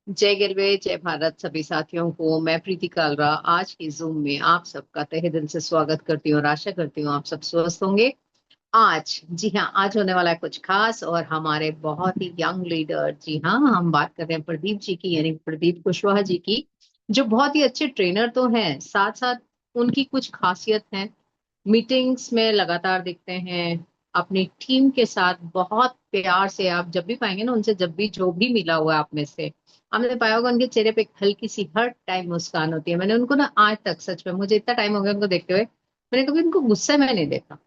जय गिरवे जय भारत सभी साथियों को। मैं प्रीति कालरा आज की जूम में आप सबका तहे दिल से स्वागत करती हूँ और आशा करती हूँ आप सब स्वस्थ होंगे। आज जी हाँ, आज होने वाला है कुछ खास और हमारे बहुत ही यंग लीडर, जी हाँ, हम बात कर रहे हैं प्रदीप जी की, यानी प्रदीप कुशवाहा जी की, जो बहुत ही अच्छे ट्रेनर तो हैं, साथ साथ उनकी कुछ खासियत है। मीटिंग्स में लगातार दिखते हैं, अपनी टीम के साथ बहुत प्यार से, आप जब भी पाएंगे ना उनसे, जब भी जो भी मिला हुआ है आप में से, आपने पाया होगा उनके चेहरे पे एक हल्की सी हर टाइम मुस्कान होती है। मैंने उनको ना आज तक, सच में मुझे इतना टाइम हो गया उनको देखते हुए, मैंने कभी उनको गुस्से में नहीं देखा।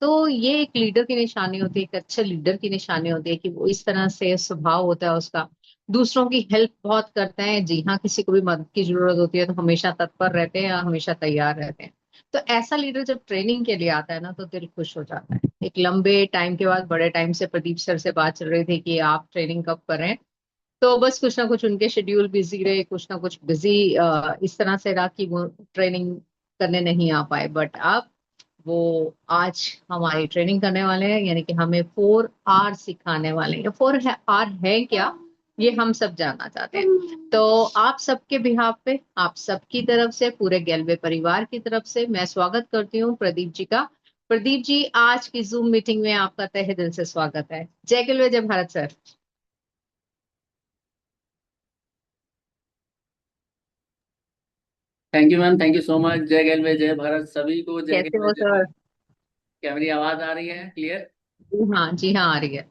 तो ये एक लीडर की निशानी होती है, एक अच्छे लीडर की निशानी होती है कि वो इस तरह से स्वभाव होता है उसका। दूसरों की हेल्प बहुत करते हैं, जी हाँ, किसी को भी मदद की जरूरत होती है तो हमेशा तत्पर रहते हैं, हमेशा तैयार रहते हैं। तो ऐसा लीडर जब ट्रेनिंग के लिए आता है ना तो दिल खुश हो जाता है। एक लंबे टाइम के बाद, बड़े टाइम से प्रदीप सर से बात चल रही थी कि आप ट्रेनिंग कब करें, तो बस कुछ ना कुछ उनके शेड्यूल बिजी रहे, कुछ ना कुछ बिजी इस तरह से रहा कि वो ट्रेनिंग करने नहीं आ पाए। बट अब वो आज हमारी ट्रेनिंग करने वाले हैं, यानी कि हमें 4 आर सिखाने वाले हैं। 4 आर है क्या, ये हम सब जानना चाहते हैं। तो आप सबके बिहाफ पे, आप सबकी तरफ से, पूरे गैलवे परिवार की तरफ से मैं स्वागत करती हूँ प्रदीप जी का। प्रदीप जी, आज की जूम मीटिंग में आपका तहे दिल से स्वागत है। जय गैलवे जय Bharat sir. Thank you ma'am, thank you so much. जय गैलवे जय भारत सभी को, जय कैसे गैलवे हो जय सर? भारत। क्या मेरी आवाज आ रही है क्लियर? जी हाँ, जी हाँ, आ रही है,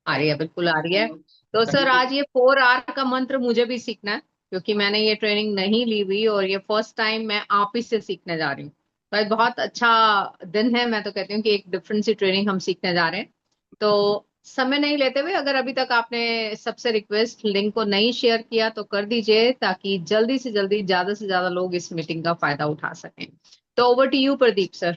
आ रही है, बिल्कुल आ रही है। तो तो सभी सर, को। आज ये 4 आर का मंत्र मुझे भी सीखना है, क्योंकि मैंने ये ट्रेनिंग नहीं ली हुई और ये फर्स्ट टाइम मैं आप ही से सीखने जा रही हूँ। तो आज बहुत अच्छा दिन है, मैं तो कहती हूँ कि एक डिफरेंट सी ट्रेनिंग हम सीखने जा रहे हैं। तो समय नहीं लेते हुए, अगर अभी तक आपने सबसे रिक्वेस्ट लिंक को नहीं शेयर किया तो कर दीजिए, ताकि जल्दी से जल्दी ज्यादा से ज्यादा लोग इस मीटिंग का फायदा उठा सकें। तो over to you Pradeep sir.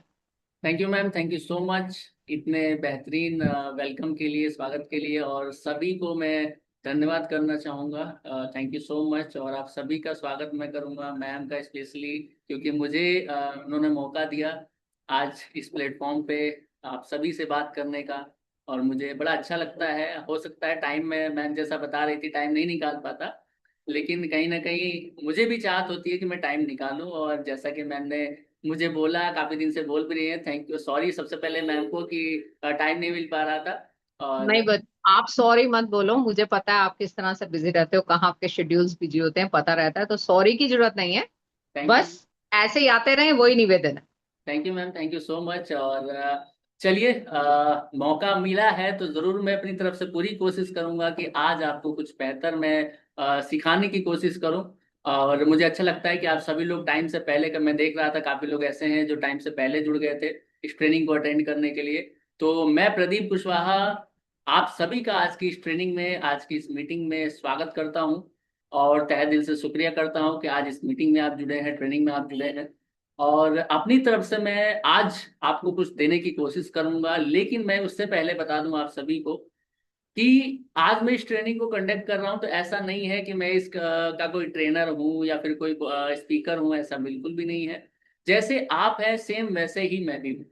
Thank you ma'am, thank you so much. इतने बेहतरीन वेलकम के लिए, स्वागत के लिए, और सभी को मैं धन्यवाद करना चाहूँगा। Thank you so much. और आप सभी का स्वागत मैं करूँगा, मैम का स्पेशली, क्योंकि मुझे उन्होंने मौका दिया आज इस प्लेटफॉर्म पे आप सभी से बात करने का। और मुझे बड़ा अच्छा लगता है। हो सकता है टाइम में, मैम जैसा बता रही थी, टाइम नहीं निकाल पाता, लेकिन कहीं ना कहीं मुझे भी चाहत होती है कि मैं टाइम निकालूं। और जैसा कि मैम ने मुझे बोला, काफी दिन से बोल भी रही है, थैंक यू, सॉरी सबसे पहले मैम को कि टाइम नहीं मिल पा रहा था। और नहीं, बट आप सॉरी मत बोलो, मुझे पता है आप किस तरह से बिजी रहते हो, कहाँ आपके शेड्यूल्स बिजी होते हैं, पता रहता है, तो सॉरी की जरूरत नहीं है। Thank you. बस ऐसे ही आते रहे, वही निवेदन है। Thank you ma'am, thank you so much. और चलिए, मौका मिला है तो जरूर मैं अपनी तरफ से पूरी कोशिश करूंगा कि आज आपको कुछ बेहतर मैं सिखाने की कोशिश करूं। और मुझे अच्छा लगता है कि आप सभी लोग टाइम से पहले का, मैं देख रहा था काफी लोग ऐसे हैं जो टाइम से पहले जुड़ गए थे इस ट्रेनिंग को अटेंड करने के लिए। तो मैं प्रदीप कुशवाहा आप सभी का आज की इस ट्रेनिंग में, आज की इस मीटिंग में स्वागत करता हूं। और तहे दिल से शुक्रिया करता हूं कि आज इस मीटिंग में आप जुड़े हैं, ट्रेनिंग में आप जुड़े हैं। और अपनी तरफ से मैं आज आपको कुछ देने की कोशिश करूंगा, लेकिन मैं उससे पहले बता दूं आप सभी को कि आज मैं इस ट्रेनिंग को कंडक्ट कर रहा हूं तो ऐसा नहीं है कि मैं इस का कोई ट्रेनर हूं या फिर कोई स्पीकर हूं, ऐसा बिल्कुल भी नहीं है। जैसे आप हैं सेम वैसे ही मैं भी हूं।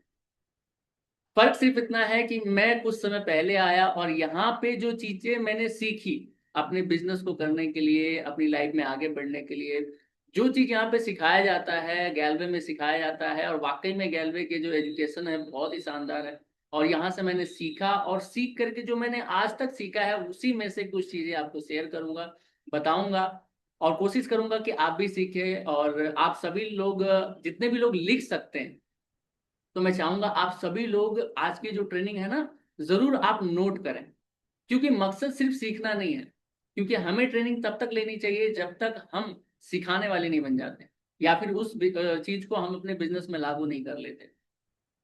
फर्क सिर्फ इतना है कि मैं कुछ समय पहले आया और यहाँ पे जो चीजें मैंने सीखी अपने बिजनेस को करने के लिए, अपनी लाइफ में आगे बढ़ने के लिए, जो चीज यहाँ पे सिखाया जाता है, गैलवे में सिखाया जाता है, और वाकई में गैलवे के जो एजुकेशन है बहुत ही शानदार है। और यहाँ से मैंने सीखा, और सीख करके जो मैंने आज तक सीखा है उसी में से कुछ चीजें आपको शेयर करूंगा, बताऊंगा। और कोशिश करूंगा कि आप भी सीखें, और आप सभी लोग, जितने भी लोग लिख सकते हैं, तो मैं चाहूंगा आप सभी लोग आज की जो ट्रेनिंग है ना, जरूर आप नोट करें। क्योंकि मकसद सिर्फ सीखना नहीं है। क्योंकि हमें ट्रेनिंग तब तक लेनी चाहिए जब तक हम सिखाने वाले नहीं बन जाते, या फिर उस चीज को हम अपने बिजनेस में लागू नहीं कर लेते।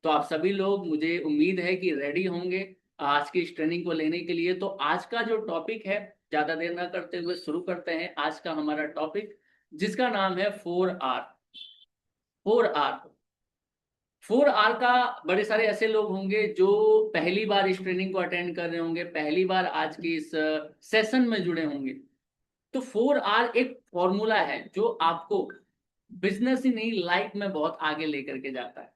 तो आप सभी लोग, मुझे उम्मीद है कि रेडी होंगे आज की इस ट्रेनिंग को लेने के लिए। तो आज का जो टॉपिक है, ज्यादा देर ना करते हुए शुरू करते हैं आज का हमारा टॉपिक, जिसका नाम है 4 आर। 4 आर। 4 आर का, बड़े सारे ऐसे लोग होंगे जो पहली बार इस ट्रेनिंग को अटेंड कर रहे होंगे, पहली बार आज की इस सेशन में जुड़े होंगे। तो 4 आर एक फॉर्मूला है जो आपको बिजनेस ही नहीं, लाइफ में बहुत आगे लेकर के जाता है।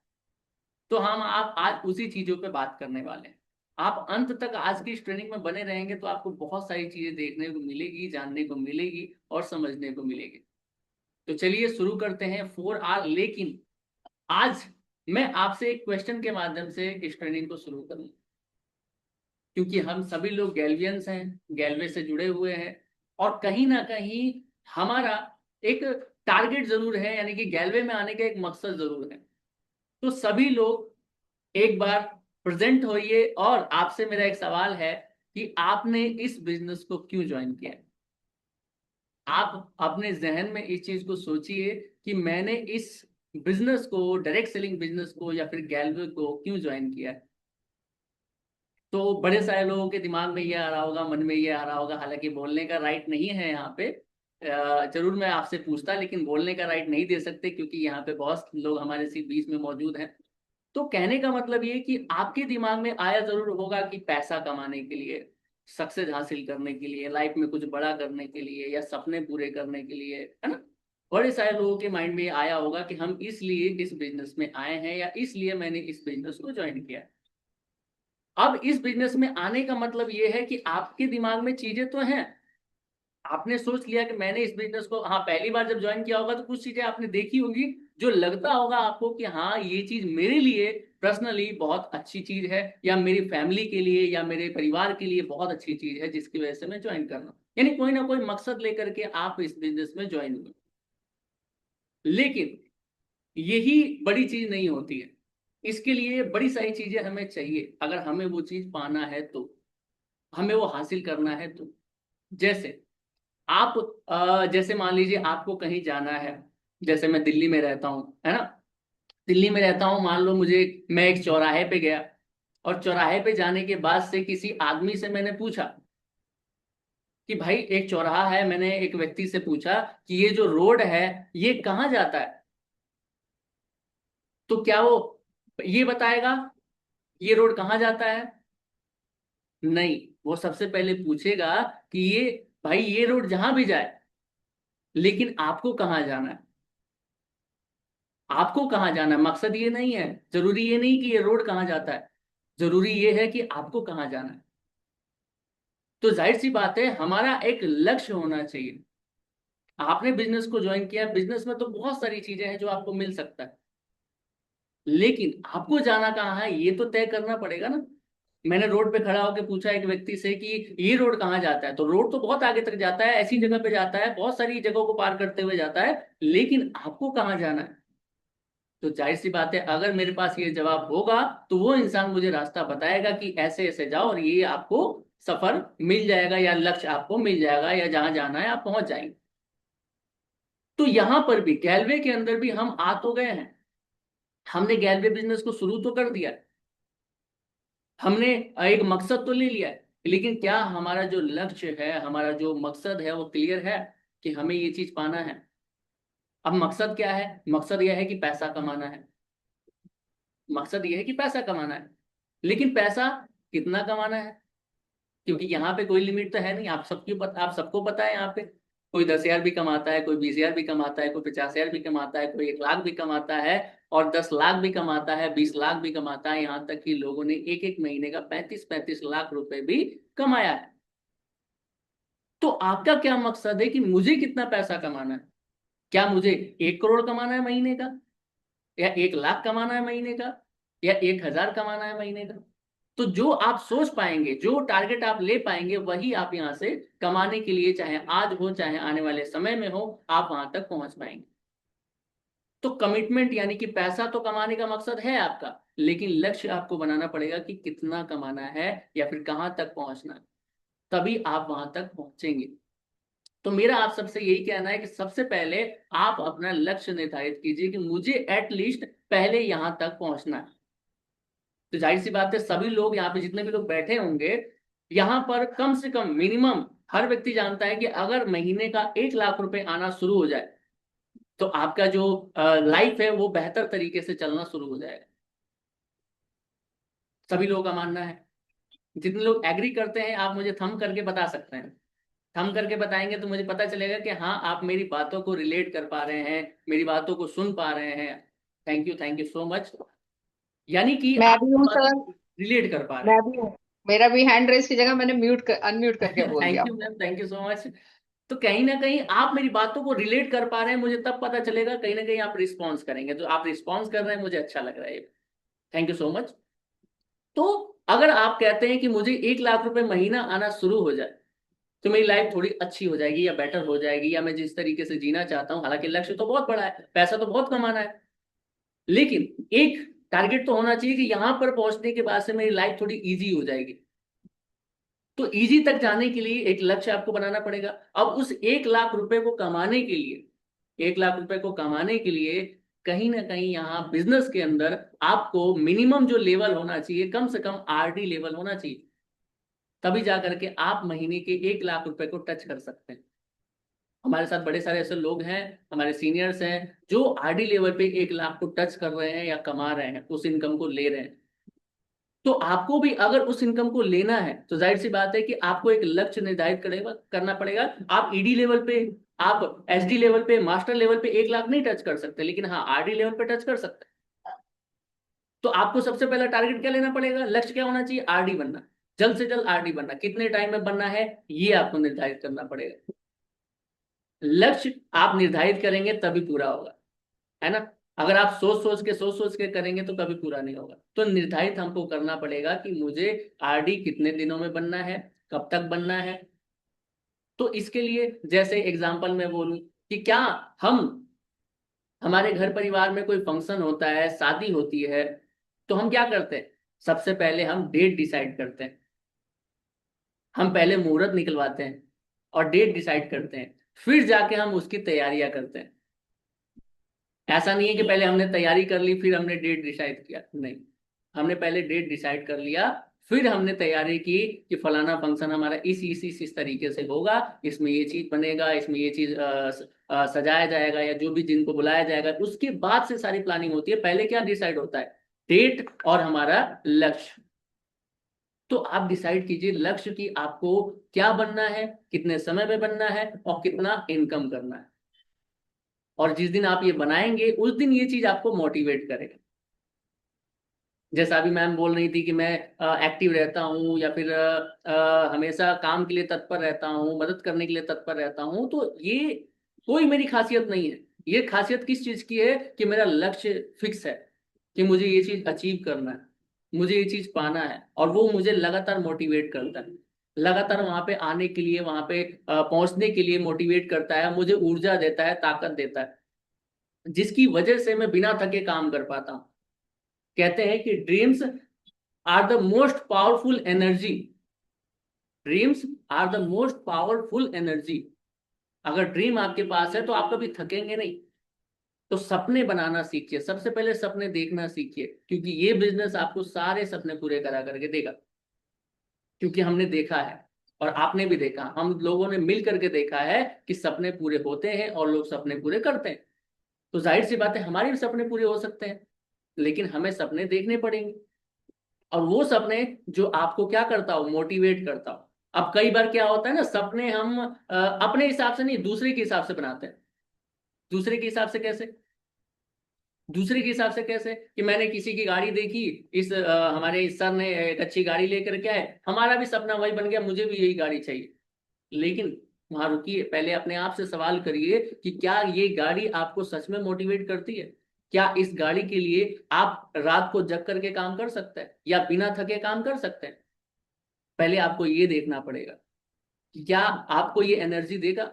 तो हम आप आज उसी चीजों पे बात करने वाले हैं। आप अंत तक आज की इस ट्रेनिंग में बने रहेंगे तो आपको बहुत सारी चीजें देखने को मिलेगी, जानने को मिलेगी और समझने को मिलेगी। तो चलिए शुरू करते हैं 4 आवर। लेकिन आज मैं आपसे एक क्वेश्चन के माध्यम से इस ट्रेनिंग को शुरू करूंगा, क्योंकि हम सभी लोग गैल्वियंस हैं, गैल्वे से जुड़े हुए हैं, और कहीं ना कहीं हमारा एक टारगेट जरूर है, यानी कि गैल्वे में आने का एक मकसद जरूर है। तो सभी लोग एक बार प्रेजेंट होइए, और आपसे मेरा एक सवाल है कि आपने इस बिजनेस को क्यों ज्वाइन किया है। आप अपने जहन में इस चीज को सोचिए कि मैंने इस बिजनेस को, डायरेक्ट सेलिंग बिजनेस को या फिर गैल्वे को क्यों ज्वाइन किया है। तो बड़े सारे लोगों के दिमाग में ये आ रहा होगा, मन में ये आ रहा होगा, हालांकि बोलने का राइट नहीं है यहाँ पे। जरूर मैं आपसे पूछता, लेकिन बोलने का राइट नहीं दे सकते क्योंकि यहाँ पे बहुत लोग हमारे बीच में मौजूद हैं। तो कहने का मतलब ये कि आपके दिमाग में आया जरूर होगा कि पैसा कमाने के लिए, सक्सेस हासिल करने के लिए, लाइफ में कुछ बड़ा करने के लिए, या सपने पूरे करने के लिए, है ना। बड़े सारे लोगों के माइंड में ये आया होगा कि हम इसलिए इस बिजनेस में आए हैं, या इसलिए मैंने इस बिजनेस को ज्वाइन किया। अब इस बिजनेस में आने का मतलब ये है कि आपके दिमाग में चीजें तो हैं। आपने सोच लिया कि मैंने इस बिजनेस को, हाँ, पहली बार जब ज्वाइन किया होगा तो कुछ चीजें आपने देखी होगी जो लगता होगा आपको कि हाँ ये चीज मेरे लिए पर्सनली बहुत अच्छी चीज है, या मेरी फैमिली के लिए या मेरे परिवार के लिए बहुत अच्छी चीज है, जिसकी वजह से मैं ज्वाइन कर रहा हूँ। यानी कोई ना कोई मकसद लेकर के आप इस बिजनेस में ज्वाइन हुए। लेकिन यही बड़ी चीज नहीं होती है। इसके लिए बड़ी सारी चीजें हमें चाहिए, अगर हमें वो चीज पाना है तो, हमें वो हासिल करना है तो। जैसे आप जैसे मान लीजिए आपको कहीं जाना है। जैसे मैं दिल्ली में रहता हूँ, है ना। दिल्ली में रहता हूँ, मान लो मुझे, मैं एक चौराहे पे गया, और चौराहे पे जाने के बाद से किसी आदमी से मैंने पूछा कि भाई एक चौराहा है। मैंने एक व्यक्ति से पूछा कि ये जो रोड है ये कहाँ जाता है। तो क्या वो ये बताएगा ये रोड कहाँ जाता है? नहीं। वो सबसे पहले पूछेगा कि ये, भाई ये रोड जहां भी जाए, लेकिन आपको कहाँ जाना है। आपको कहाँ जाना है, मकसद ये नहीं है, जरूरी ये नहीं कि ये रोड कहाँ जाता है, जरूरी ये है कि आपको कहाँ जाना है। तो जाहिर सी बात है हमारा एक लक्ष्य होना चाहिए। आपने बिजनेस को ज्वाइन किया, बिजनेस में तो बहुत सारी चीजें हैं जो आपको मिल सकता है, लेकिन आपको जाना कहाँ है ये तो तय करना पड़ेगा ना। मैंने रोड पे खड़ा होकर पूछा एक व्यक्ति से कि ये रोड कहाँ जाता है, तो रोड तो बहुत आगे तक जाता है, ऐसी जगह पे जाता है, बहुत सारी जगहों को पार करते हुए जाता है, लेकिन आपको कहाँ जाना है। तो जाहिर सी बात है अगर मेरे पास ये जवाब होगा तो वो इंसान मुझे रास्ता बताएगा कि ऐसे ऐसे जाओ और ये आपको सफर मिल जाएगा, या लक्ष्य आपको मिल जाएगा, या जहां जाना है आप पहुंच जाएंगे। तो यहां पर भी गैलवे के अंदर भी हम आ तो गए हैं। हमने गैलवे बिजनेस को शुरू तो कर दिया, हमने एक मकसद तो ले लिया है, लेकिन क्या हमारा जो लक्ष्य है, हमारा जो मकसद है वो क्लियर है कि हमें ये चीज पाना है। अब मकसद क्या है? मकसद यह है कि पैसा कमाना है। मकसद यह है कि पैसा कमाना है, लेकिन पैसा कितना कमाना है, क्योंकि यहाँ पे कोई लिमिट तो है नहीं। आप सबको पता है यहाँ पे कोई 10,000 भी कमाता है, कोई 20,000 भी कमाता है, कोई 50,000 भी कमाता है, कोई 1 लाख भी कमाता है, और 10 लाख भी कमाता है, 20 लाख भी कमाता है। यहाँ तक कि लोगों ने एक एक महीने का 35-35 लाख रुपए भी कमाया है। तो आपका क्या मकसद है कि मुझे कितना पैसा कमाना है? क्या मुझे 1 करोड़ कमाना है महीने का, या 1 लाख कमाना है महीने का, या 1,000 कमाना है महीने का? तो जो आप सोच पाएंगे, जो टारगेट आप ले पाएंगे, वही आप यहां से कमाने के लिए, चाहे आज हो चाहे आने वाले समय में हो, आप वहां तक पहुंच पाएंगे। तो कमिटमेंट, यानी कि पैसा तो कमाने का मकसद है आपका, लेकिन लक्ष्य आपको बनाना पड़ेगा कि कितना कमाना है या फिर कहां तक पहुंचना है, तभी आप वहां तक पहुंचेंगे। तो मेरा आप सबसे यही कहना है कि सबसे पहले आप अपना लक्ष्य निर्धारित कीजिए कि मुझे एटलीस्ट पहले यहां तक पहुंचना है। तो जाहिर सी बात है सभी लोग यहाँ पे, जितने भी लोग बैठे होंगे यहाँ पर, कम से कम मिनिमम हर व्यक्ति जानता है कि अगर महीने का 1 लाख रुपए आना शुरू हो जाए तो आपका जो लाइफ है वो बेहतर तरीके से चलना शुरू हो जाएगा। सभी लोगों का मानना है। जितने लोग एग्री करते हैं आप मुझे थंब करके बता सकते हैं। थंब करके बताएंगे तो मुझे पता चलेगा कि हाँ आप मेरी बातों को रिलेट कर पा रहे हैं, मेरी बातों को सुन पा रहे हैं। Thank you so much. यानी कि मैं आप भी हूँ बातों सर। को रिलेट कर पा रहे मैं हैं। भी हूँ। मेरा भी हैंड रेस की जगह मैंने अनम्यूट करके बोल दिया थैंक यू आपको। Ma'am, thank you so much. तो कहीं ना कहीं आप मेरी बातों को रिलेट कर पा रहे हैं, मुझे तब पता चलेगा, कहीं ना कहीं आप रिस्पॉन्स करेंगे, तो आप रिस्पॉन्स कर रहे हैं, मुझे अच्छा लग रहा है। Thank you so much. तो अगर आप कहते हैं कि मुझे 1 लाख रुपए महीना आना शुरू हो जाए तो मेरी लाइफ थोड़ी अच्छी हो जाएगी या बेटर हो जाएगी, या मैं जिस तरीके से जीना चाहता हूँ, हालांकि लक्ष्य तो बहुत बड़ा है, पैसा तो बहुत कमाना है, लेकिन एक टारगेट तो होना चाहिए कि यहां पर पहुंचने के बाद से मेरी लाइफ थोड़ी इजी हो जाएगी। तो इजी तक जाने के लिए एक लक्ष्य आपको बनाना पड़ेगा। अब उस 1 लाख रुपए को कमाने के लिए, 1 लाख रुपए को कमाने के लिए कहीं ना कहीं यहाँ बिजनेस के अंदर आपको मिनिमम जो लेवल होना चाहिए, कम से कम आरडी लेवल होना चाहिए, तभी जा करके आप महीने के 1 लाख रुपए को टच कर सकते हैं। हमारे साथ बड़े सारे ऐसे लोग हैं, हमारे सीनियर्स हैं, जो आरडी लेवल पे 1 लाख को टच कर रहे हैं या कमा रहे हैं, उस इनकम को ले रहे हैं। तो आपको भी अगर उस इनकम को लेना है तो जाहिर सी बात है कि आपको एक लक्ष्य निर्धारित करना पड़ेगा। आप ईडी लेवल पे, आप एसडी लेवल पे, मास्टर लेवल पे 1 लाख नहीं टच कर सकते, लेकिन हाँ आरडी लेवल पे टच कर सकते हैं। तो आपको सबसे पहला टारगेट क्या लेना पड़ेगा, लक्ष्य क्या होना चाहिए, आरडी बनना। जल्द से जल्द आरडी बनना, कितने टाइम में बनना है ये आपको निर्धारित करना पड़ेगा। लक्ष्य आप निर्धारित करेंगे तभी पूरा होगा, है ना। अगर आप सोच सोच के करेंगे तो कभी पूरा नहीं होगा। तो निर्धारित हमको करना पड़ेगा कि मुझे आरडी कितने दिनों में बनना है, कब तक बनना है। तो इसके लिए जैसे एग्जांपल मैं बोलूं कि क्या हम, हमारे घर परिवार में कोई फंक्शन होता है, शादी होती है, तो हम क्या करते हैं, सबसे पहले हम डेट डिसाइड करते हैं। हम पहले मुहूर्त निकलवाते हैं और डेट डिसाइड करते हैं, फिर जाके हम उसकी तैयारियां करते हैं। ऐसा नहीं है कि पहले हमने तैयारी कर ली फिर हमने डेट डिसाइड किया, नहीं। हमने पहले डेट डिसाइड कर लिया, फिर हमने तैयारी की कि फलाना फंक्शन हमारा इस तरीके से होगा, इसमें ये चीज बनेगा, इसमें ये चीज सजाया जाएगा, या जो भी जिनको बुलाया जाएगा, उसके बाद से सारी प्लानिंग होती है। पहले क्या डिसाइड होता है, डेट और हमारा लक्ष्य। तो आप डिसाइड कीजिए लक्ष्य की आपको क्या बनना है, कितने समय में बनना है और कितना इनकम करना है। और जिस दिन आप ये बनाएंगे उस दिन ये चीज आपको मोटिवेट करेगा। जैसा अभी मैम बोल रही थी कि मैं एक्टिव रहता हूँ, या फिर हमेशा काम के लिए तत्पर रहता हूँ, मदद करने के लिए तत्पर रहता हूँ, तो ये कोई मेरी खासियत नहीं है। ये खासियत किस चीज की है कि मेरा लक्ष्य फिक्स है कि मुझे ये चीज अचीव करना है, मुझे ये चीज पाना है, और वो मुझे लगातार मोटिवेट करता है, लगातार वहां पे आने के लिए, वहां पे पहुंचने के लिए मोटिवेट करता है, मुझे ऊर्जा देता है, ताकत देता है, जिसकी वजह से मैं बिना थके काम कर पाता हूँ। कहते हैं कि dreams are the most powerful energy, dreams are the most powerful energy. अगर ड्रीम आपके पास है तो आप कभी थकेंगे नहीं। तो सपने बनाना सीखिए, सबसे पहले सपने देखना सीखिए, क्योंकि ये बिजनेस आपको सारे सपने पूरे करा करके देगा। क्योंकि हमने देखा है, और आपने भी देखा, हम लोगों ने मिल करके देखा है कि सपने पूरे होते हैं और लोग सपने पूरे करते हैं। तो जाहिर सी बात है हमारे भी सपने पूरे हो सकते हैं, लेकिन हमें सपने देखने पड़ेंगे। और वो सपने जो आपको क्या करता हो, मोटिवेट करता हो। अब कई बार क्या होता है ना, सपने हम अपने हिसाब से नहीं, दूसरे के हिसाब से बनाते हैं। दूसरे के हिसाब से कैसे, दूसरे के हिसाब से कैसे कि मैंने किसी की गाड़ी देखी, हमारे इस सर ने एक अच्छी गाड़ी लेकर के आए, हमारा भी सपना वही बन गया, मुझे भी यही गाड़ी चाहिए। लेकिन वहां रुकिए, पहले अपने आप से सवाल करिए कि क्या ये गाड़ी आपको सच में मोटिवेट करती है। क्या इस गाड़ी के लिए आप रात को जग करके काम कर सकते हैं या बिना थके काम कर सकते हैं। पहले आपको ये देखना पड़ेगा कि क्या आपको ये एनर्जी देगा।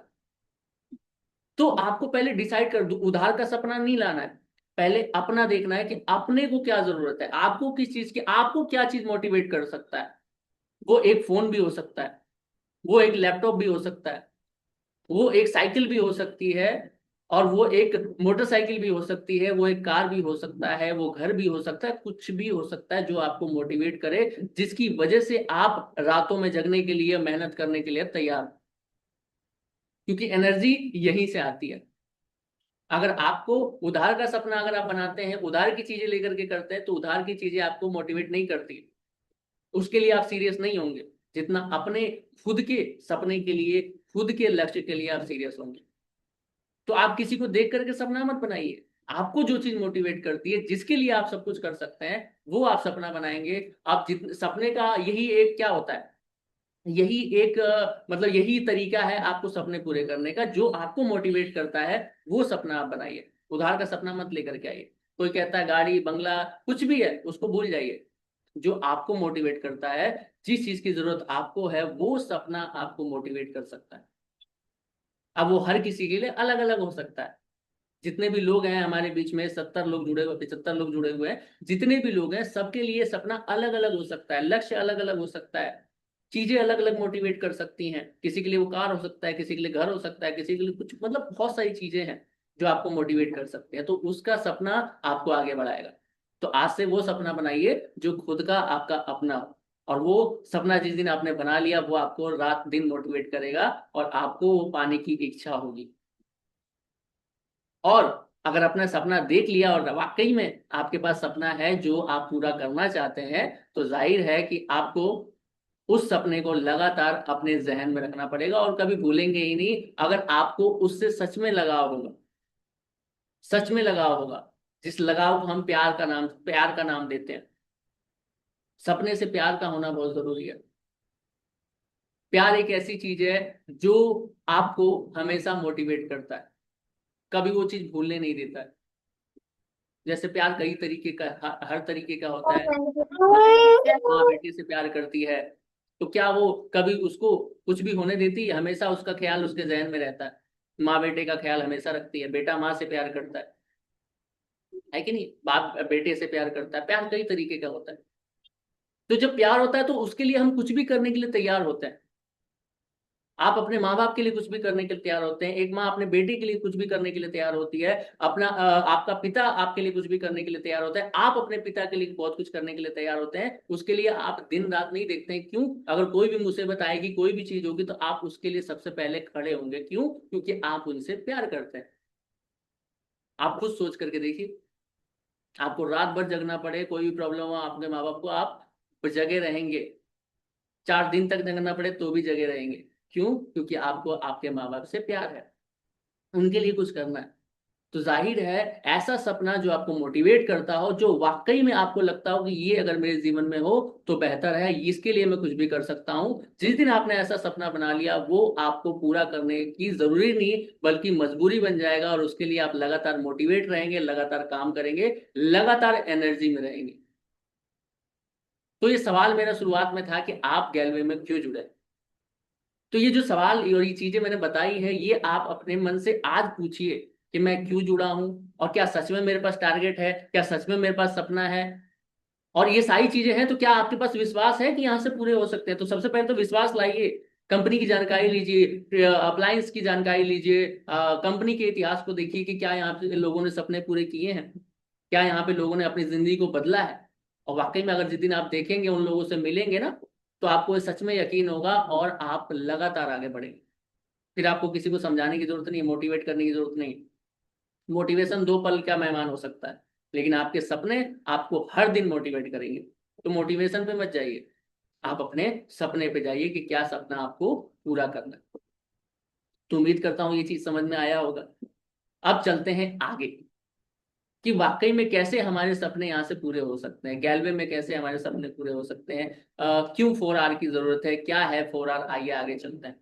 तो आपको पहले डिसाइड कर दो, उधार का सपना नहीं लाना है। पहले अपना देखना है कि अपने को क्या जरूरत है, आपको किस चीज की, आपको क्या चीज मोटिवेट कर सकता है। वो एक फोन भी हो सकता है, वो एक लैपटॉप भी हो सकता है, वो एक साइकिल भी हो सकती है, और वो एक मोटरसाइकिल भी हो सकती है, वो एक कार भी हो सकता है, वो घर भी हो सकता है, कुछ भी हो सकता है जो आपको मोटिवेट करे, जिसकी वजह से आप रातों में जगने के लिए, मेहनत करने के लिए तैयार हो। क्योंकि एनर्जी यहीं से आती है। अगर आपको उधार का सपना अगर आप बनाते हैं, उधार की चीजें लेकर के करते हैं, तो उधार की चीजें आपको मोटिवेट नहीं करती, उसके लिए आप सीरियस नहीं होंगे जितना अपने खुद के सपने के लिए, खुद के लक्ष्य के लिए आप सीरियस होंगे। तो आप किसी को देख करके सपना मत बनाइए, आपको जो चीज मोटिवेट करती है, जिसके लिए आप सब कुछ कर सकते हैं, वो आप सपना बनाएंगे। आप जितने सपने का यही एक क्या होता है, यही एक मतलब यही तरीका है आपको सपने पूरे करने का। जो आपको मोटिवेट करता है वो सपना आप बनाइए। उधार का सपना मत लेकर के आइए। कोई कहता है गाड़ी बंगला कुछ भी है उसको भूल जाइए। जो आपको मोटिवेट करता है, जिस चीज की जरूरत आपको है, वो सपना आपको मोटिवेट कर सकता है। अब वो हर किसी के लिए अलग अलग हो सकता है। जितने भी लोग हैं हमारे बीच में, 70 लोग जुड़े हुए, 75 लोग जुड़े हुए हैं, जितने भी लोग हैं सबके लिए सपना अलग अलग हो सकता है, लक्ष्य अलग अलग हो सकता है। चीजें अलग अलग मोटिवेट कर सकती हैं। किसी के लिए वो कार हो सकता है, किसी के लिए घर हो सकता है, किसी के लिए कुछ, मतलब बहुत सारी चीजें हैं जो आपको मोटिवेट कर सकते हैं। तो उसका सपना आपको आगे बढ़ाएगा। तो आज से वो सपना बनाइए जो खुद का आपका अपना हो। और वो सपना जिस दिन आपने बना लिया, वो आपको रात दिन मोटिवेट करेगा और आपको वो पाने की इच्छा होगी। और अगर अपना सपना देख लिया और वाकई में आपके पास सपना है जो आप पूरा करना चाहते हैं, तो जाहिर है कि आपको उस सपने को लगातार अपने जहन में रखना पड़ेगा और कभी भूलेंगे ही नहीं। अगर आपको उससे सच में लगाव होगा, सच में लगाव होगा, जिस लगाव को हम प्यार का नाम देते हैं, सपने से प्यार का होना बहुत जरूरी है। प्यार एक ऐसी चीज है जो आपको हमेशा मोटिवेट करता है, कभी वो चीज भूलने नहीं देता है। जैसे प्यार कई तरीके का, हर तरीके का होता है। माँ बेटे से प्यार करती है, तो क्या वो कभी उसको कुछ भी होने देती है? हमेशा उसका ख्याल उसके जहन में रहता है। माँ बेटे का ख्याल हमेशा रखती है। बेटा माँ से प्यार करता है कि नहीं? बाप बेटे से प्यार करता है। प्यार कई तरीके का होता है। तो जब प्यार होता है तो उसके लिए हम कुछ भी करने के लिए तैयार होते हैं। आप अपने माँ बाप के लिए कुछ भी करने के लिए तैयार होते हैं, एक माँ अपने बेटे के लिए कुछ भी करने के लिए तैयार होती है, आपका पिता आपके लिए कुछ भी करने के लिए तैयार होता है, आप अपने पिता के लिए बहुत कुछ करने के लिए तैयार होते हैं। उसके लिए आप दिन रात नहीं देखते हैं। क्यों? अगर कोई भी मुसीबत आएगी, कोई भी चीज होगी, तो आप उसके लिए सबसे पहले खड़े होंगे। क्यों? क्योंकि आप उनसे प्यार करते हैं। आप खुद सोच करके देखिए, आपको रात भर जगना पड़े, कोई भी प्रॉब्लम हो आपके माँ बाप को, आप जगे रहेंगे। 4 दिन तक जगना पड़े तो भी जगे रहेंगे। क्यों? क्योंकि आपको आपके माँ बाप से प्यार है, उनके लिए कुछ करना है। तो जाहिर है, ऐसा सपना जो आपको मोटिवेट करता हो, जो वाकई में आपको लगता हो कि ये अगर मेरे जीवन में हो तो बेहतर है, इसके लिए मैं कुछ भी कर सकता हूं, जिस दिन आपने ऐसा सपना बना लिया, वो आपको पूरा करने की जरूरी नहीं बल्कि मजबूरी बन जाएगा। और उसके लिए आप लगातार मोटिवेट रहेंगे, लगातार काम करेंगे, लगातार एनर्जी में रहेंगे। तो ये सवाल मेरा शुरुआत में था कि आप गैलवे में क्यों जुड़े। तो ये जो सवाल और ये चीजें मैंने बताई है, ये आप अपने मन से आज पूछिए कि मैं क्यों जुड़ा हूं, और क्या सच में मेरे पास टारगेट है, क्या सच में मेरे पास सपना है। और ये सारी चीजें हैं तो क्या आपके पास विश्वास है कि यहाँ से पूरे हो सकते हैं? तो सबसे पहले तो विश्वास लाइए। कंपनी की जानकारी लीजिए, अप्लायंस की जानकारी लीजिए, कंपनी के इतिहास को देखिए कि क्या यहाँ पे लोगों ने सपने पूरे किए हैं, क्या यहाँ पे लोगों ने अपनी जिंदगी को बदला है। और वाकई में अगर जिस दिन आप देखेंगे, उन लोगों से मिलेंगे ना, तो आपको सच में यकीन होगा और आप लगातार आगे बढ़ेंगे। फिर आपको किसी को समझाने की जरूरत नहीं, मोटिवेट करने की जरूरत नहीं। मोटिवेशन 2 पल का मेहमान हो सकता है, लेकिन आपके सपने आपको हर दिन मोटिवेट करेंगे। तो मोटिवेशन पे मत जाइए, आप अपने सपने पे जाइए कि क्या सपना आपको पूरा करना है। तो उम्मीद करता हूँ ये चीज समझ में आया होगा। अब चलते हैं आगे कि वाकई में कैसे हमारे सपने यहाँ से पूरे हो सकते हैं, गैलवे में कैसे हमारे सपने पूरे हो सकते हैं। क्यों 4R की जरूरत है, क्या है 4R, आइए आगे चलते हैं।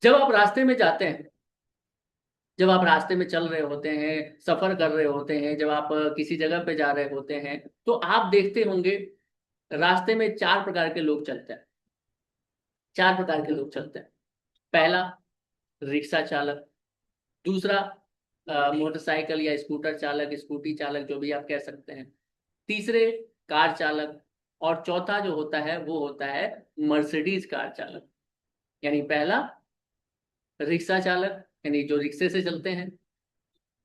जब आप रास्ते में जाते हैं, जब आप रास्ते में चल रहे होते हैं, सफर कर रहे होते हैं, जब आप किसी जगह पे जा रहे होते हैं, तो आप देखते होंगे रास्ते में 4 प्रकार के लोग चलते हैं। 4 प्रकार के लोग चलते हैं। पहला, रिक्शा चालक। दूसरा, मोटरसाइकिल या स्कूटर चालक, स्कूटी चालक, जो भी आप कह सकते हैं। तीसरे, कार चालक। और चौथा जो होता है वो होता है मर्सिडीज कार चालक। यानी पहला, रिक्शा चालक, यानी जो रिक्शे से चलते हैं।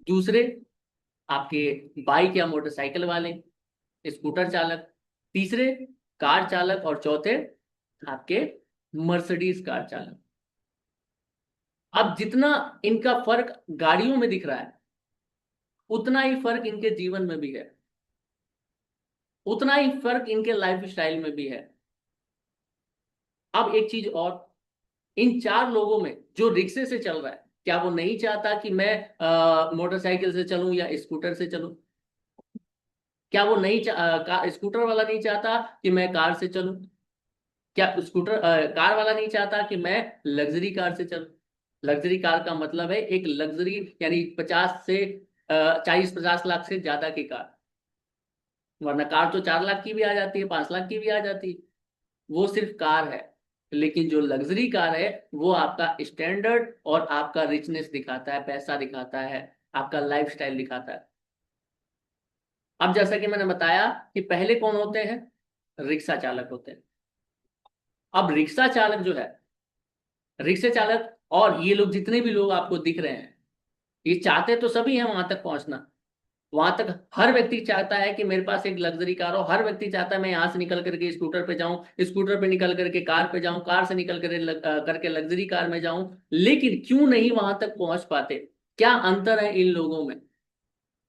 दूसरे, आपके बाइक या मोटरसाइकिल वाले, स्कूटर चालक। तीसरे, कार चालक। और चौथे, आपके मर्सिडीज कार चालक। अब जितना इनका फर्क गाड़ियों में दिख रहा है, उतना ही फर्क इनके जीवन में भी है, उतना ही फर्क इनके लाइफ स्टाइल में भी है। अब एक चीज और, इन 4 लोगों में जो रिक्शे से चल रहा है, क्या वो नहीं चाहता कि मैं मोटरसाइकिल से चलूं या स्कूटर से चलूं? क्या वो नहीं स्कूटर वाला नहीं चाहता कि मैं कार से चलूं? क्या कार वाला नहीं चाहता कि मैं लग्जरी कार से चलूं? लग्जरी कार का मतलब है एक लग्जरी, यानी 40 50 लाख से ज्यादा की कार। वरना कार तो 4 लाख की भी आ जाती है, 5 लाख की भी आ जाती है। वो सिर्फ कार है। लेकिन जो लग्जरी कार है वो आपका स्टैंडर्ड और आपका रिचनेस दिखाता है, पैसा दिखाता है, आपका लाइफस्टाइल दिखाता है। अब जैसा कि मैंने बताया कि पहले कौन होते हैं? रिक्शा चालक होते हैं। अब रिक्शा चालक जो है, रिक्शा चालक और ये लोग, जितने भी लोग आपको दिख रहे हैं, ये चाहते तो सभी हैं वहां तक पहुंचना। वहां तक हर व्यक्ति चाहता है कि मेरे पास एक लग्जरी कार हो। हर व्यक्ति चाहता है मैं यहां से निकल करके स्कूटर पे जाऊं, स्कूटर पे निकल करके कार पे जाऊं, कार से निकल करके लग्जरी कार में जाऊं। लेकिन क्यों नहीं वहां तक पहुंच पाते? क्या अंतर है इन लोगों में?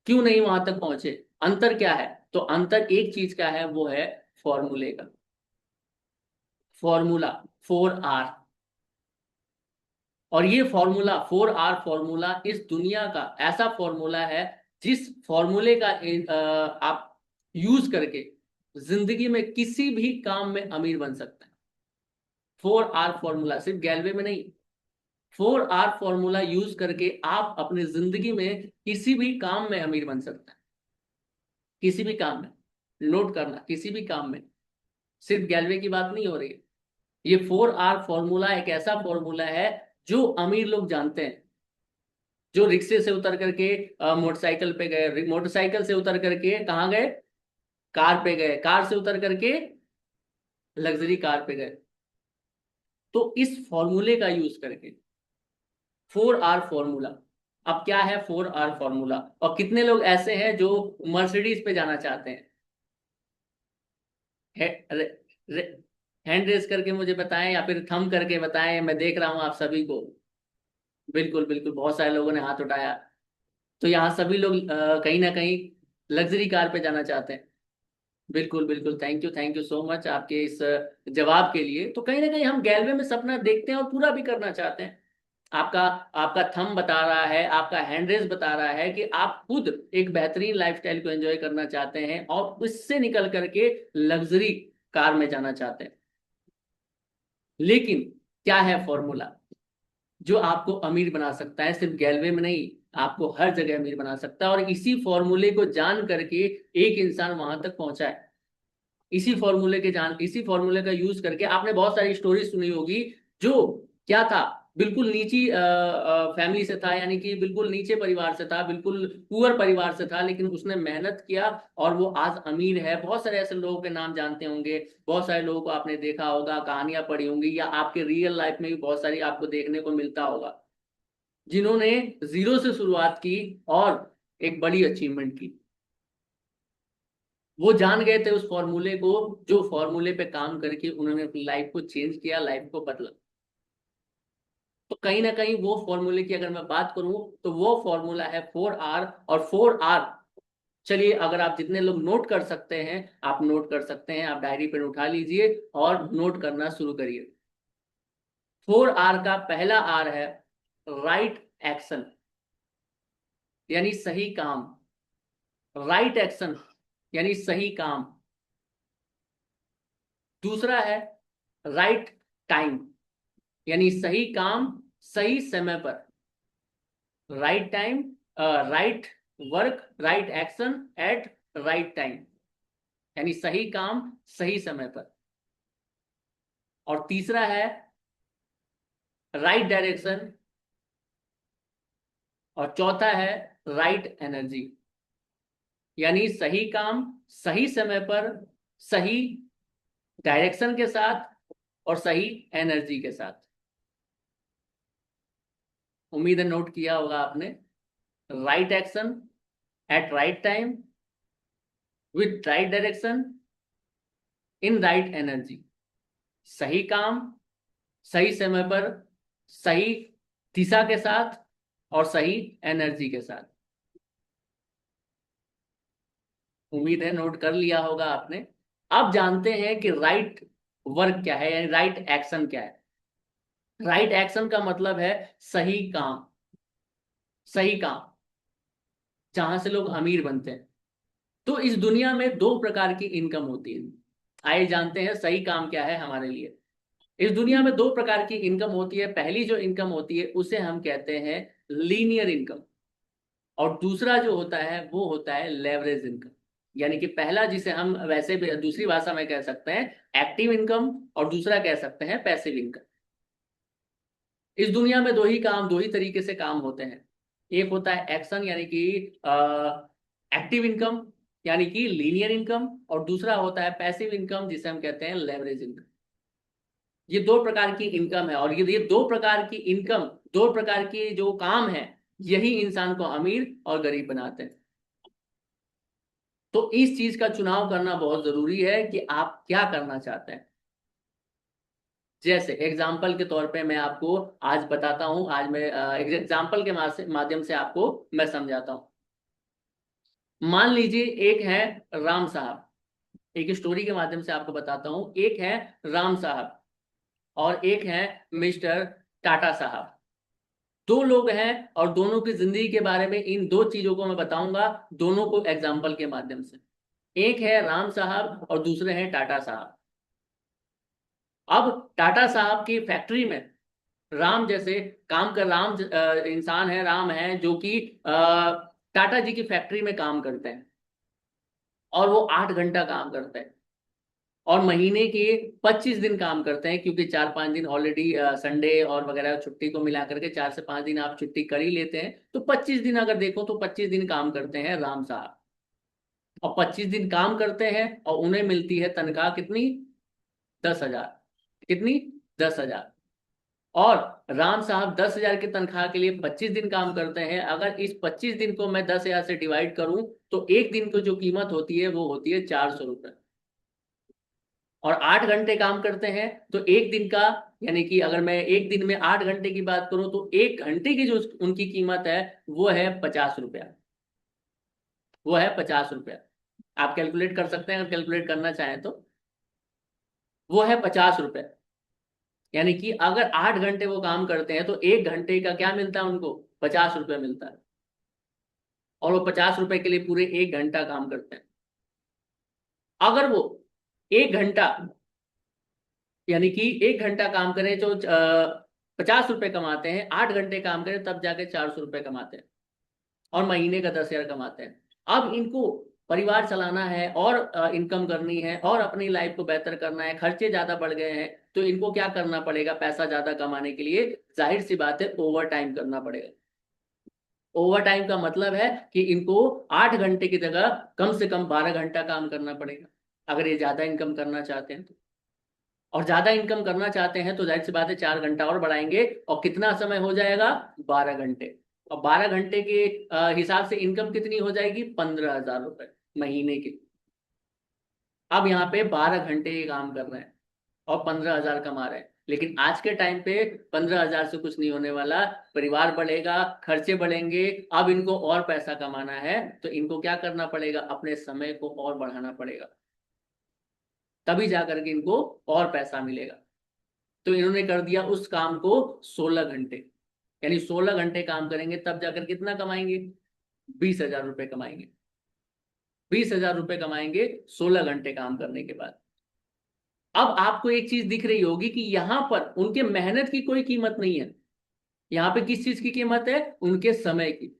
क्यों नहीं वहां तक पहुंचे? अंतर क्या है? तो अंतर एक चीज का है, वो है फॉर्मूले का। Formula 4R। और ये फॉर्मूला 4R फॉर्मूला इस दुनिया का ऐसा फॉर्मूला है जिस फॉर्मूले का आप यूज करके जिंदगी में किसी भी काम में अमीर बन सकते हैं। 4R फॉर्मूला सिर्फ गैलवे में नहीं, 4R फॉर्मूला यूज करके आप अपनी जिंदगी में किसी भी काम में अमीर बन सकते हैं। किसी भी काम में, नोट करना, किसी भी काम में, सिर्फ गैलवे की बात नहीं हो रही है। ये 4R फॉर्मूला एक ऐसा फॉर्मूला है जो अमीर लोग जानते हैं। जो रिक्शे से उतर करके मोटरसाइकिल पे गए, मोटरसाइकिल से उतर करके कहाँ गए? कार पे गए, कार से उतर करके लग्जरी कार पे गए। तो इस फॉर्मूले का यूज करके 4R फॉर्मूला। अब क्या है 4R फॉर्मूला, और कितने लोग ऐसे हैं जो मर्सिडीज पे जाना चाहते हैं? हैंड रेस करके मुझे बताएं या फिर थंब करके बताएं, मैं देख रहा हूं आप सभी को। बिल्कुल बिल्कुल, बहुत सारे लोगों ने हाथ उठाया। तो यहाँ सभी लोग कहीं ना कहीं लग्जरी कार पे जाना चाहते हैं। बिल्कुल बिल्कुल, थैंक यू सो मच आपके इस जवाब के लिए। तो कहीं ना कहीं हम गैलवे में सपना देखते हैं और पूरा भी करना चाहते हैं। आपका आपका थंब बता रहा है, आपका हैंड रेस बता रहा है कि आप खुद एक बेहतरीन लाइफस्टाइल को एंजॉय करना चाहते हैं और उससे निकल करके लग्जरी कार में जाना चाहते हैं। लेकिन क्या है फॉर्मूला जो आपको अमीर बना सकता है? सिर्फ गैलवे में नहीं, आपको हर जगह अमीर बना सकता है। और इसी फॉर्मूले को जान करके एक इंसान वहां तक पहुंचा है। इसी फॉर्मूले का यूज करके आपने बहुत सारी स्टोरी सुनी होगी। जो क्या था, बिल्कुल नीची फैमिली से था, यानी कि बिल्कुल नीचे परिवार से था, बिल्कुल पुअर परिवार से था, लेकिन उसने मेहनत किया और वो आज अमीर है। बहुत सारे ऐसे लोगों के नाम जानते होंगे, बहुत सारे लोगों को आपने देखा होगा, कहानियां पढ़ी होंगी, या आपके रियल लाइफ में भी बहुत सारी आपको देखने को मिलता होगा, जिन्होंने जीरो से शुरुआत की और एक बड़ी अचीवमेंट की। वो जान गए थे उस फॉर्मूले को, जो फॉर्मूले पे काम करके उन्होंने अपनी लाइफ को चेंज किया, लाइफ को बदला। तो कहीं ना कहीं वो फॉर्मूले की अगर मैं बात करूं तो वो फॉर्मूला है 4R। और 4R, चलिए अगर आप जितने लोग नोट कर सकते हैं आप नोट कर सकते हैं, आप डायरी पेन उठा लीजिए और नोट करना शुरू करिए। 4R का पहला R है राइट एक्शन, यानी सही काम। राइट एक्शन यानी सही काम। दूसरा है राइट टाइम, यानी सही काम सही समय पर। Right time, right work, right action at right time, यानी सही काम सही समय पर। और तीसरा है राइट डायरेक्शन, और चौथा है राइट एनर्जी, यानी सही काम सही समय पर, सही डायरेक्शन के साथ और सही एनर्जी के साथ। उम्मीद है नोट किया होगा आपने। Right action at right time with right direction in right energy. सही काम सही समय पर, सही दिशा के साथ और सही एनर्जी के साथ। उम्मीद है नोट कर लिया होगा आपने। अब जानते हैं कि राइट वर्क क्या है, यानी राइट एक्शन क्या है। राइट एक्शन का मतलब है सही काम। सही काम, जहां से लोग अमीर बनते हैं। तो इस दुनिया में दो प्रकार की इनकम होती है। आइए जानते हैं सही काम क्या है हमारे लिए। इस दुनिया में दो प्रकार की इनकम होती है। पहली जो इनकम होती है उसे हम कहते हैं लीनियर इनकम, और दूसरा जो होता है वो होता है लेवरेज इनकम। यानी कि पहला जिसे हम वैसे भी दूसरी भाषा में कह सकते हैं एक्टिव इनकम, और दूसरा कह सकते हैं पैसिव इनकम। इस दुनिया में दो ही तरीके से काम होते हैं। एक होता है एक्शन यानी कि एक्टिव इनकम यानी कि लीनियर इनकम, और दूसरा होता है पैसिव इनकम जिसे हम कहते हैं लेवरेज इनकम। ये दो प्रकार की इनकम है, और ये दो प्रकार की इनकम, दो प्रकार के जो काम है, यही इंसान को अमीर और गरीब बनाते हैं। तो इस चीज का चुनाव करना बहुत जरूरी है कि आप क्या करना चाहते हैं। जैसे एग्जाम्पल के तौर पे मैं आपको आज बताता हूं, आज मैं एग्जाम्पल के माध्यम से आपको मैं समझाता हूं। मान लीजिए एक है राम साहब, एक स्टोरी के माध्यम से आपको बताता हूं। एक है राम साहब और एक है मिस्टर टाटा साहब। दो लोग हैं और दोनों की जिंदगी के बारे में इन दो चीजों को मैं बताऊंगा, दोनों को एग्जाम्पल के माध्यम से। एक है राम साहब और दूसरे हैं टाटा साहब। अब टाटा साहब की फैक्ट्री में राम जैसे काम कर इंसान है, राम है जो कि टाटा जी की फैक्ट्री में काम करते हैं, और वो 8 घंटा काम करते हैं, और महीने के 25 दिन काम करते हैं, क्योंकि 4-5 दिन हॉलीडे संडे और वगैरह छुट्टी को मिला करके 4 से 5 दिन आप छुट्टी कर ही लेते हैं। तो 25 दिन अगर देखो तो 25 दिन काम करते हैं राम साहब, और 25 दिन काम करते हैं और उन्हें मिलती है तनख्वाह कितनी? 10,000। कितनी? 10,000। और राम साहब 10,000 की तनख्वाह के लिए 25 दिन काम करते हैं। अगर इस 25 दिन को मैं 10,000 से डिवाइड करूं तो एक दिन की जो कीमत होती है वो होती है 400 रुपये। और 8 घंटे काम करते हैं तो एक दिन का, यानी कि अगर मैं एक दिन में 8 घंटे की बात करूं तो 1 घंटे की जो उनकी कीमत है वो है 50 रुपया। वो है 50 रुपया। आप कैलकुलेट कर सकते हैं अगर कैलकुलेट करना चाहें तो। वो है 50 रुपया। यानी कि अगर 8 घंटे वो काम करते हैं तो 1 घंटे का क्या मिलता है उनको? 50 रुपया मिलता है। और वो 50 रुपए के लिए पूरे 1 घंटा काम करते हैं। अगर वो 1 घंटा, यानी कि 1 घंटा काम करें तो 50 रुपए कमाते हैं, 8 घंटे काम करें तब जाके 400 रुपए कमाते हैं, और महीने का 10,000 कमाते हैं। अब इनको परिवार चलाना है और इनकम करनी है और अपनी लाइफ को बेहतर करना है, खर्चे ज्यादा बढ़ गए हैं, तो इनको क्या करना पड़ेगा? पैसा ज्यादा कमाने के लिए जाहिर सी बात है ओवर टाइम करना पड़ेगा। ओवर टाइम का मतलब है कि इनको 8 घंटे की जगह कम से कम 12 घंटा काम करना पड़ेगा, अगर ये ज्यादा इनकम करना चाहते हैं तो। और ज्यादा इनकम करना चाहते हैं तो जाहिर सी बात है 4 घंटा और बढ़ाएंगे, और कितना समय हो जाएगा? 12 घंटे। और 12 घंटे के हिसाब से इनकम कितनी हो जाएगी? 15,000 रुपए महीने की। अब यहाँ पे 12 घंटे ये काम कर रहे हैं और 15,000 कमा रहे हैं, लेकिन आज के टाइम पे 15,000 से कुछ नहीं होने वाला। परिवार बढ़ेगा, खर्चे बढ़ेंगे। अब इनको और पैसा कमाना है तो इनको क्या करना पड़ेगा? अपने समय को और बढ़ाना पड़ेगा, तभी जाकर के इनको और पैसा मिलेगा। तो इन्होंने कर दिया उस काम को 16 घंटे, यानी 16 घंटे काम करेंगे तब जाकर कितना कमाएंगे? 20,000 रुपये कमाएंगे। 20,000 रुपये कमाएंगे 16 घंटे काम करने के बाद। अब आपको एक चीज दिख रही होगी कि यहां पर उनके मेहनत की कोई कीमत नहीं है। यहां पे किस चीज की कीमत है? उनके समय की।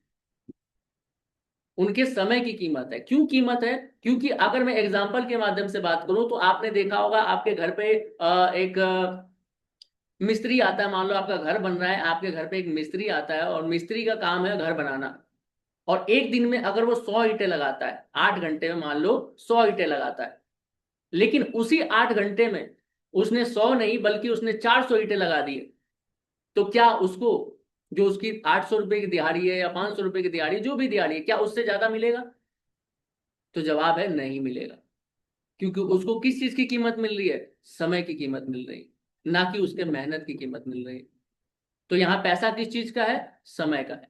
उनके समय की कीमत है। क्यों कीमत है? क्योंकि अगर मैं एग्जाम्पल के माध्यम से बात करूं तो आपने देखा होगा आपके घर पे एक मिस्त्री आता है। मान लो आपका घर बन रहा है, आपके घर पे एक मिस्त्री आता है और मिस्त्री का काम है घर बनाना। और एक दिन में अगर वो 100 ईंटें लगाता है, 8 घंटे में मान लो 100 ईंटें लगाता है, लेकिन उसी 8 घंटे में उसने 100 नहीं बल्कि उसने 400 ईंटें लगा दी है, तो क्या उसको जो उसकी 800 रुपए की दिहाड़ी है या 500 रुपए की दिहाड़ी, जो भी दिहाड़ी है, क्या उससे ज्यादा मिलेगा? तो जवाब है नहीं मिलेगा। क्योंकि उसको किस चीज की कीमत मिल रही है? समय की कीमत मिल रही है, ना कि उसके मेहनत की कीमत मिल रही है। तो यहां पैसा किस चीज का है? समय का है।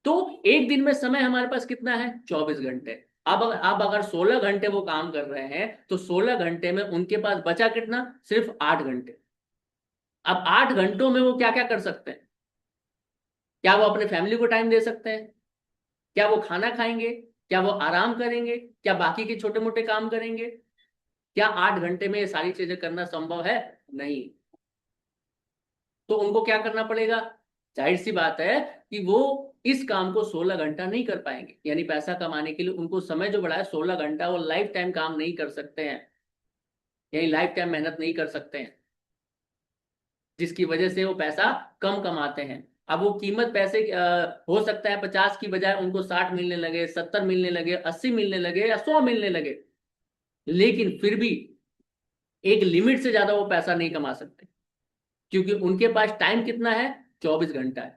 तो एक दिन में समय हमारे पास कितना है? 24 घंटे। अब अगर 16 घंटे वो काम कर रहे हैं तो 16 घंटे में उनके पास बचा कितना? सिर्फ 8 घंटे। अब 8 घंटों में वो क्या क्या कर सकते हैं? क्या वो अपने फैमिली को टाइम दे सकते हैं? क्या वो खाना खाएंगे? क्या वो आराम करेंगे? क्या बाकी के छोटे मोटे काम करेंगे? क्या 8 घंटे में ये सारी चीजें करना संभव है? नहीं। तो उनको क्या करना पड़ेगा? जाहिर सी बात है कि वो इस काम को 16 घंटा नहीं कर पाएंगे। यानी पैसा कमाने के लिए उनको समय जो बढ़ा है 16 घंटा, वो लाइफ टाइम काम नहीं कर सकते हैं, यानी लाइफ टाइम मेहनत नहीं कर सकते हैं, जिसकी वजह से वो पैसा कम कमाते हैं। अब वो कीमत पैसे हो सकता है 50 की बजाय उनको 60 मिलने लगे, 70 मिलने लगे, 80 मिलने लगे या 100 मिलने लगे, लेकिन फिर भी एक लिमिट से ज्यादा वो पैसा नहीं कमा सकते, क्योंकि उनके पास टाइम कितना है? 24 घंटा है।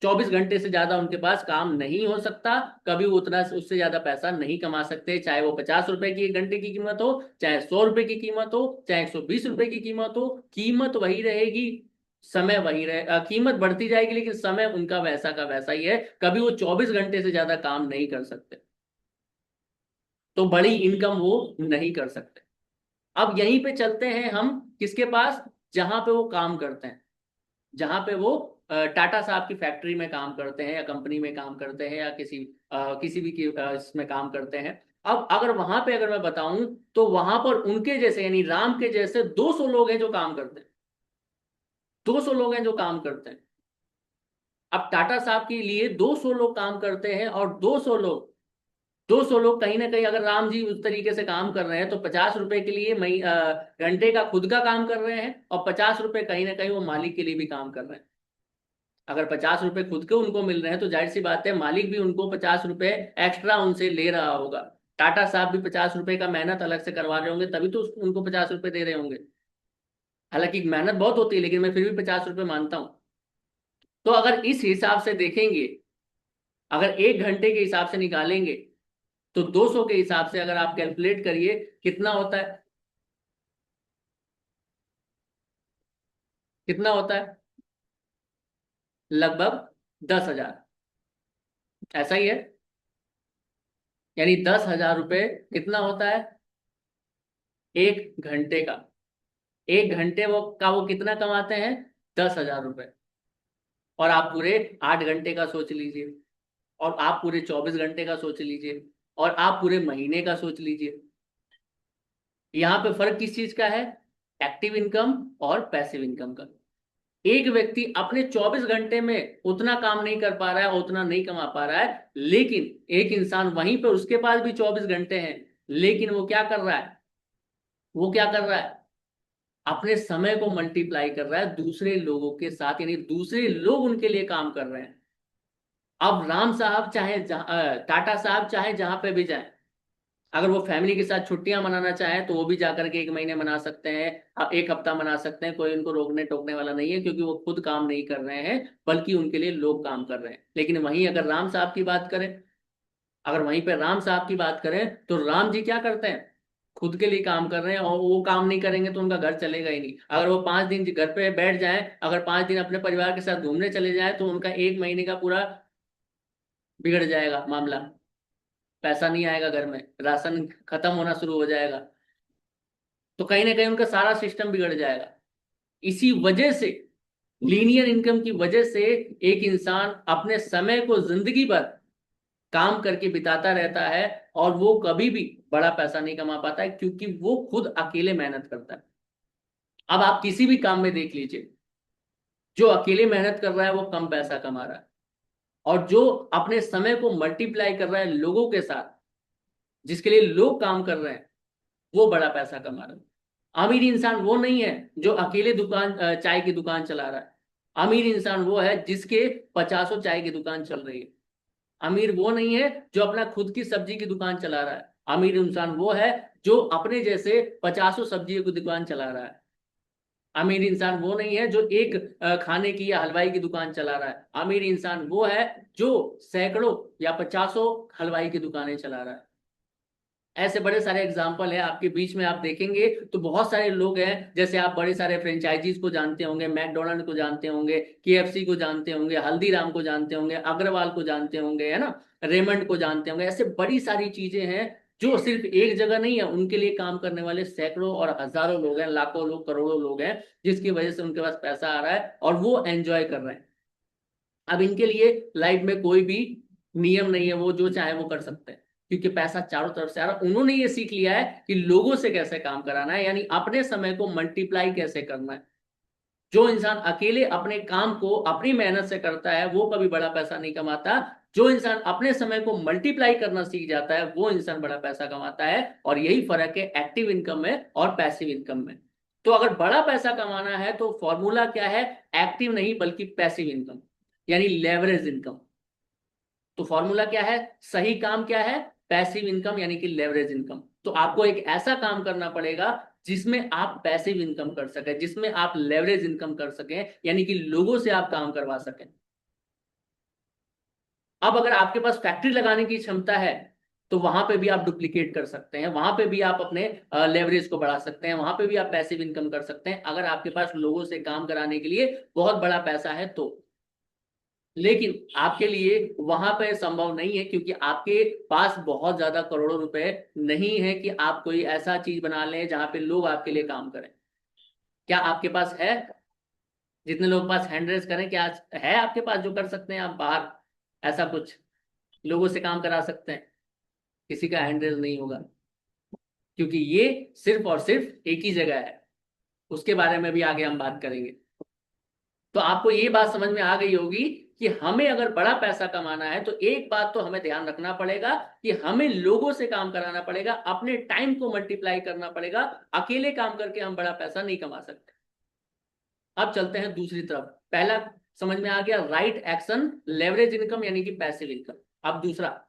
24 घंटे से ज्यादा उनके पास काम नहीं हो सकता। कभी वो उतना उससे ज्यादा पैसा नहीं कमा सकते, चाहे वो 50 रुपए की 1 घंटे की कीमत हो, चाहे 100 रुपए की कीमत हो, चाहे 120 रुपए की कीमत हो, कीमत वही रहेगी, समय वही रहे, कीमत बढ़ती जाएगी, लेकिन समय उनका वैसा का वैसा ही है। कभी वो 24 घंटे से ज्यादा काम नहीं कर सकते, तो बड़ी इनकम वो नहीं कर सकते। अब यहीं पे चलते हैं हम किसके पास? जहां पे वो काम करते हैं, जहां पे वो टाटा साहब की फैक्ट्री में काम करते हैं, या कंपनी में काम करते हैं, या किसी भी इसमें काम करते हैं। अब अगर वहां पे अगर मैं बताऊं, तो वहां पर उनके जैसे यानी राम के जैसे 200 लोग हैं जो काम करते हैं। 200 लोग हैं जो काम करते हैं। अब टाटा साहब के लिए 200 लोग काम करते हैं, और 200 लोग कहीं ना कहीं, अगर राम जी उस तरीके से काम कर रहे हैं, तो 50 रुपए के लिए घंटे का खुद का काम कर रहे हैं, और 50 रुपए कहीं ना कहीं वो मालिक के लिए भी काम कर रहे हैं। अगर 50 रुपए खुद के उनको मिल रहे हैं, तो जाहिर सी बात है मालिक भी उनको 50 रुपए एक्स्ट्रा उनसे ले रहा होगा। टाटा साहब भी 50 रुपए का मेहनत अलग से करवा रहे होंगे, तभी तो उनको 50 रुपए दे रहे होंगे। हालांकि मेहनत बहुत होती है, लेकिन मैं फिर भी 50 रुपए मानता हूं। तो अगर इस हिसाब से देखेंगे, अगर 1 घंटे के हिसाब से निकालेंगे, तो 200 के हिसाब से अगर आप कैलकुलेट करिए कितना होता है, कितना होता है? लगभग 10,000। ऐसा ही है। यानी 10,000 रुपये कितना होता है? 1 घंटे का। 1 घंटे वो कितना कमाते हैं? 10,000 रुपये। और आप पूरे 8 घंटे का सोच लीजिए, और आप पूरे 24 घंटे का सोच लीजिए, और आप पूरे महीने का सोच लीजिए। यहाँ पे फर्क किस चीज का है? एक्टिव इनकम और पैसिव इनकम का। एक व्यक्ति अपने 24 घंटे में उतना काम नहीं कर पा रहा है, उतना नहीं कमा पा रहा है, लेकिन एक इंसान वहीं पर, उसके पास भी 24 घंटे हैं, लेकिन वो क्या कर रहा है? वो क्या कर रहा है? अपने समय को मल्टीप्लाई कर रहा है दूसरे लोगों के साथ, यानी दूसरे लोग उनके लिए काम कर रहे हैं। अब राम साहब चाहे टाटा साहब चाहे जहां पे भी जाए, अगर वो फैमिली के साथ छुट्टियां मनाना चाहे, तो वो भी जाकर के 1 महीने मना सकते हैं, 1 हफ्ता मना सकते हैं, कोई उनको रोकने टोकने वाला नहीं है, क्योंकि वो खुद काम नहीं कर रहे हैं, बल्कि उनके लिए लोग काम कर रहे हैं। लेकिन वहीं अगर राम साहब की बात करें, अगर वहीं पे राम साहब की बात करें, तो राम जी क्या करते हैं? खुद के लिए काम कर रहे हैं, और वो काम नहीं करेंगे तो उनका घर चलेगा ही नहीं। अगर वो 5 दिन घर पे बैठ जाएं, अगर 5 दिन अपने परिवार के साथ घूमने चले जाएं, तो उनका 1 महीने का पूरा बिगड़ जाएगा मामला। पैसा नहीं आएगा घर में, राशन खत्म होना शुरू हो जाएगा, तो कहीं ना कहीं उनका सारा सिस्टम बिगड़ जाएगा। इसी वजह से, लीनियर इनकम की वजह से, एक इंसान अपने समय को जिंदगी भर काम करके बिताता रहता है, और वो कभी भी बड़ा पैसा नहीं कमा पाता है, क्योंकि वो खुद अकेले मेहनत करता है। अब आप किसी भी काम में देख लीजिए, जो अकेले मेहनत कर रहा है वो कम पैसा कमा रहा है, और जो अपने समय को मल्टीप्लाई कर रहा है लोगों के साथ, जिसके लिए लोग काम कर रहे हैं, वो बड़ा पैसा कमा रहा है। अमीर इंसान वो नहीं है जो अकेले चाय की दुकान चला रहा है। अमीर इंसान वो है जिसके 50 चाय की दुकान चल रही है। अमीर वो नहीं है जो अपना खुद की सब्जी की दुकान चला रहा है। अमीर इंसान वो है जो अपने जैसे 50 सब्जियों की दुकान चला रहा है। अमीर इंसान वो नहीं है जो एक खाने की या हलवाई की दुकान चला रहा है। अमीर इंसान वो है जो सैकड़ों या 50 हलवाई की दुकानें चला रहा है। ऐसे बड़े सारे एग्जाम्पल है आपके बीच में, आप देखेंगे तो बहुत सारे लोग हैं। जैसे आप बड़े सारे फ्रेंचाइजीज को जानते होंगे, मैकडोनल्ड को जानते होंगे, केएफसी को जानते होंगे, हल्दीराम को जानते होंगे, अग्रवाल को जानते होंगे, है ना, रेमंड को जानते होंगे। ऐसे बड़ी सारी चीजें हैं जो सिर्फ एक जगह नहीं है, उनके लिए काम करने वाले सैकड़ों और हजारों लोग हैं, लाखों लोग, करोड़ों लोग हैं, जिसकी वजह से उनके पास पैसा आ रहा है और वो एंजॉय कर रहे हैं। अब इनके लिए लाइफ में कोई भी नियम नहीं है, वो जो चाहे वो कर सकते हैं, क्योंकि पैसा चारों तरफ से आ रहा है। उन्होंने ये सीख लिया है कि लोगों से कैसे काम कराना है, यानी अपने समय को मल्टीप्लाई कैसे करना है। जो इंसान अकेले अपने काम को अपनी मेहनत से करता है वो कभी बड़ा पैसा नहीं कमाता। जो इंसान अपने समय को मल्टीप्लाई करना सीख जाता है वो इंसान बड़ा पैसा कमाता है। और यही फर्क है एक्टिव इनकम में और पैसिव इनकम में। तो अगर बड़ा पैसा कमाना है तो फॉर्मूला क्या है? एक्टिव नहीं बल्कि पैसिव इनकम, यानी लेवरेज इनकम। तो फॉर्मूला क्या है? सही काम क्या है? पैसिव इनकम यानी कि लेवरेज इनकम। तो आपको एक ऐसा काम करना पड़ेगा जिसमें आप पैसिव इनकम कर सकें, जिसमें आप लेवरेज इनकम कर सकें, यानी कि लोगों से आप काम करवा सकें। अब अगर आपके पास फैक्ट्री लगाने की क्षमता है तो वहां पे भी आप डुप्लीकेट कर सकते हैं, वहां पे भी आप अपने लेवरेज को बढ़ा सकते हैं, वहां पे भी आप पैसिव इनकम कर सकते हैं, अगर आपके पास लोगों से काम कराने के लिए बहुत बड़ा पैसा है तो। लेकिन आपके लिए वहां पे संभव नहीं है, क्योंकि आपके पास बहुत ज्यादा करोड़ों रुपए नहीं है कि आप कोई ऐसा चीज बना लें जहां पे लोग आपके लिए काम करें। क्या आपके पास है? जितने लोग पास हैंड रेज करें, क्या है आपके पास जो कर सकते हैं आप बाहर ऐसा कुछ लोगों से काम करा सकते हैं? किसी का हैंड रेज नहीं होगा, क्योंकि ये सिर्फ और सिर्फ एक ही जगह है। उसके बारे में भी आगे हम बात करेंगे। तो आपको ये बात समझ में आ गई होगी कि हमें अगर बड़ा पैसा कमाना है तो एक बात तो हमें ध्यान रखना पड़ेगा कि हमें लोगों से काम कराना पड़ेगा, अपने टाइम को मल्टीप्लाई करना पड़ेगा। अकेले काम करके हम बड़ा पैसा नहीं कमा सकते। अब चलते हैं दूसरी तरफ। पहला समझ में आ गया, राइट एक्शन, लेवरेज इनकम यानी कि पैसिव इनकम। अब दूसरा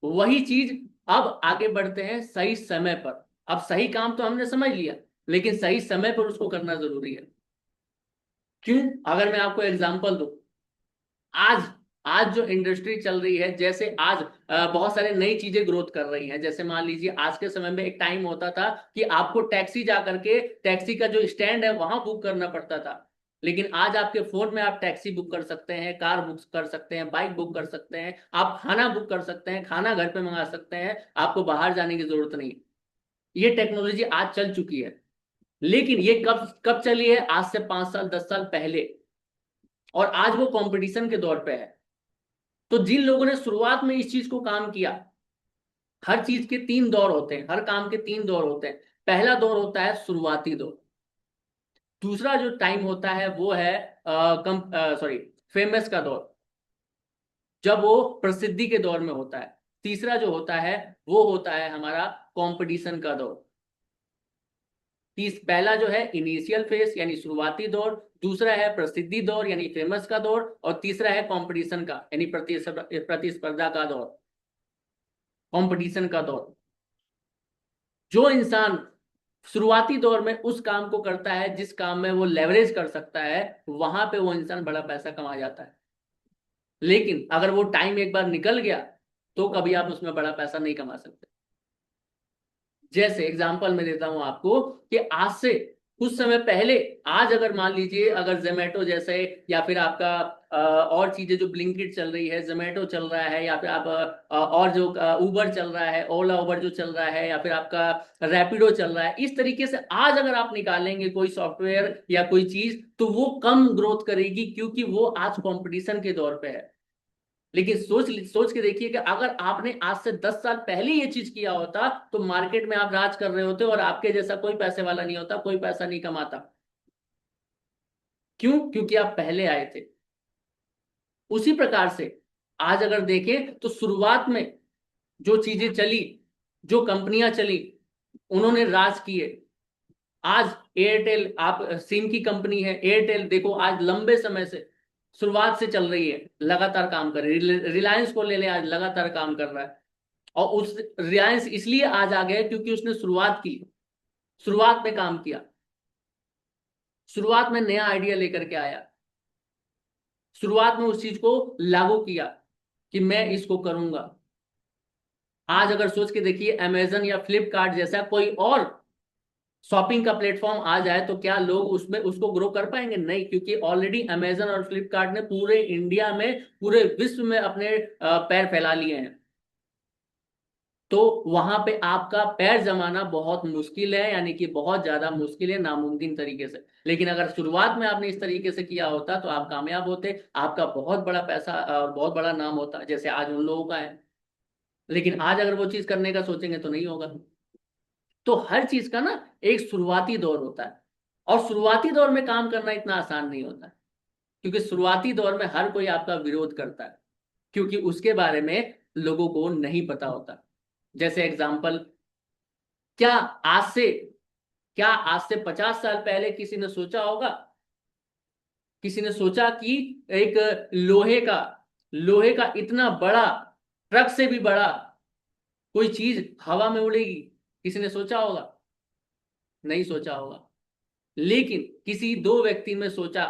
वही चीज, अब आगे बढ़ते हैं सही समय पर। अब सही काम तो हमने समझ लिया, लेकिन सही समय पर उसको करना जरूरी है। क्यों? अगर मैं आपको एग्जांपल दूं, आज आज जो इंडस्ट्री चल रही है, जैसे आज बहुत सारे नई चीजें ग्रोथ कर रही हैं। जैसे मान लीजिए आज के समय में एक टाइम होता था कि आपको टैक्सी जा करके टैक्सी का जो स्टैंड है वहां बुक करना पड़ता था, लेकिन आज आपके फोन में आप टैक्सी बुक कर सकते हैं, कार बुक कर सकते हैं, बाइक बुक कर सकते हैं, आप खाना बुक कर सकते हैं, खाना घर पे मंगा सकते हैं, आपको बाहर जाने की जरूरत नहीं। ये टेक्नोलॉजी आज चल चुकी है, लेकिन ये कब कब चली है? आज से 5 साल 10 साल पहले। और आज वो कंपटीशन के दौर पे है। तो जिन लोगों ने शुरुआत में इस चीज को काम किया, हर चीज के 3 दौर होते हैं, हर काम के 3 दौर होते हैं। पहला दौर होता है शुरुआती दौर। दूसरा जो टाइम होता है वो है सॉरी फेमस का दौर, जब वो प्रसिद्धि के दौर में होता है। तीसरा जो होता है वो होता है हमारा कंपटीशन का दौर। पहला जो है इनिशियल फेज यानी शुरुआती दौर, दूसरा है प्रसिद्धि दौर यानी फेमस का दौर, और तीसरा है कंपटीशन का यानी प्रतिस्पर्धा का दौर, कंपटीशन का दौर। जो इंसान शुरुआती दौर में उस काम को करता है जिस काम में वो लेवरेज कर सकता है, वहां पे वो इंसान बड़ा पैसा कमा जाता है। लेकिन अगर वो टाइम एक बार निकल गया तो कभी आप उसमें बड़ा पैसा नहीं कमा सकते। जैसे एग्जांपल मैं देता हूं आपको कि आज से कुछ समय पहले, आज अगर मान लीजिए अगर जोमेटो जैसे, या फिर आपका और चीजें जो ब्लिंकिट चल रही है, जोमेटो चल रहा है, या फिर आप और जो उबर चल रहा है, ओला उबर जो चल रहा है, या फिर आपका रैपिडो चल रहा है, इस तरीके से आज अगर आप निकालेंगे कोई सॉफ्टवेयर या कोई चीज तो वो कम ग्रोथ करेगी, क्योंकि वो आज कंपटीशन के दौर पे है। लेकिन सोच सोच के देखिए कि अगर आपने आज से 10 साल पहले ये चीज किया होता तो मार्केट में आप राज कर रहे होते और आपके जैसा कोई पैसे वाला नहीं होता, कोई पैसा नहीं कमाता। क्यों? क्योंकि आप पहले आए थे। उसी प्रकार से आज अगर देखें तो शुरुआत में जो चीजें चली, जो कंपनियां चली, उन्होंने राज किए। आज एयरटेल, आप सिम की कंपनी है एयरटेल, देखो आज लंबे समय से शुरुआत से चल रही है, लगातार काम कर रही है। रिलायंस को ले ले, आज लगातार काम कर रहा है। और उस रिलायंस इसलिए आज आ गया क्योंकि उसने शुरुआत की, शुरुआत में काम किया, शुरुआत में नया आइडिया लेकर के आया, शुरुआत में उस चीज को लागू किया कि मैं इसको करूंगा। आज अगर सोच के देखिए, अमेजन या फ्लिपकार्ट जैसा कोई और शॉपिंग का प्लेटफॉर्म आ जाए तो क्या लोग उसमें उसको ग्रो कर पाएंगे? नहीं, क्योंकि ऑलरेडी अमेजन और फ्लिपकार्ट ने पूरे इंडिया में, पूरे विश्व में अपने पैर फैला लिए हैं। तो वहां पे आपका पैर जमाना बहुत मुश्किल है, यानी कि बहुत ज्यादा मुश्किल है, नामुमकिन तरीके से। लेकिन अगर शुरुआत में आपने इस तरीके से किया होता तो आप कामयाब होते, आपका बहुत बड़ा पैसा और बहुत बड़ा नाम होता, जैसे आज उन लोगों का है। लेकिन आज अगर वो चीज करने का सोचेंगे तो नहीं होगा। तो हर चीज का ना एक शुरुआती दौर होता है, और शुरुआती दौर में काम करना इतना आसान नहीं होता, क्योंकि शुरुआती दौर में हर कोई आपका विरोध करता है, क्योंकि उसके बारे में लोगों को नहीं पता होता। जैसे एग्जाम्पल, क्या आज से क्या आज से 50 साल पहले किसी ने सोचा होगा, किसी ने सोचा कि एक लोहे का इतना बड़ा, ट्रक से भी बड़ा कोई चीज हवा में उड़ेगी? किसी ने सोचा होगा? नहीं सोचा होगा। लेकिन किसी दो व्यक्ति ने सोचा,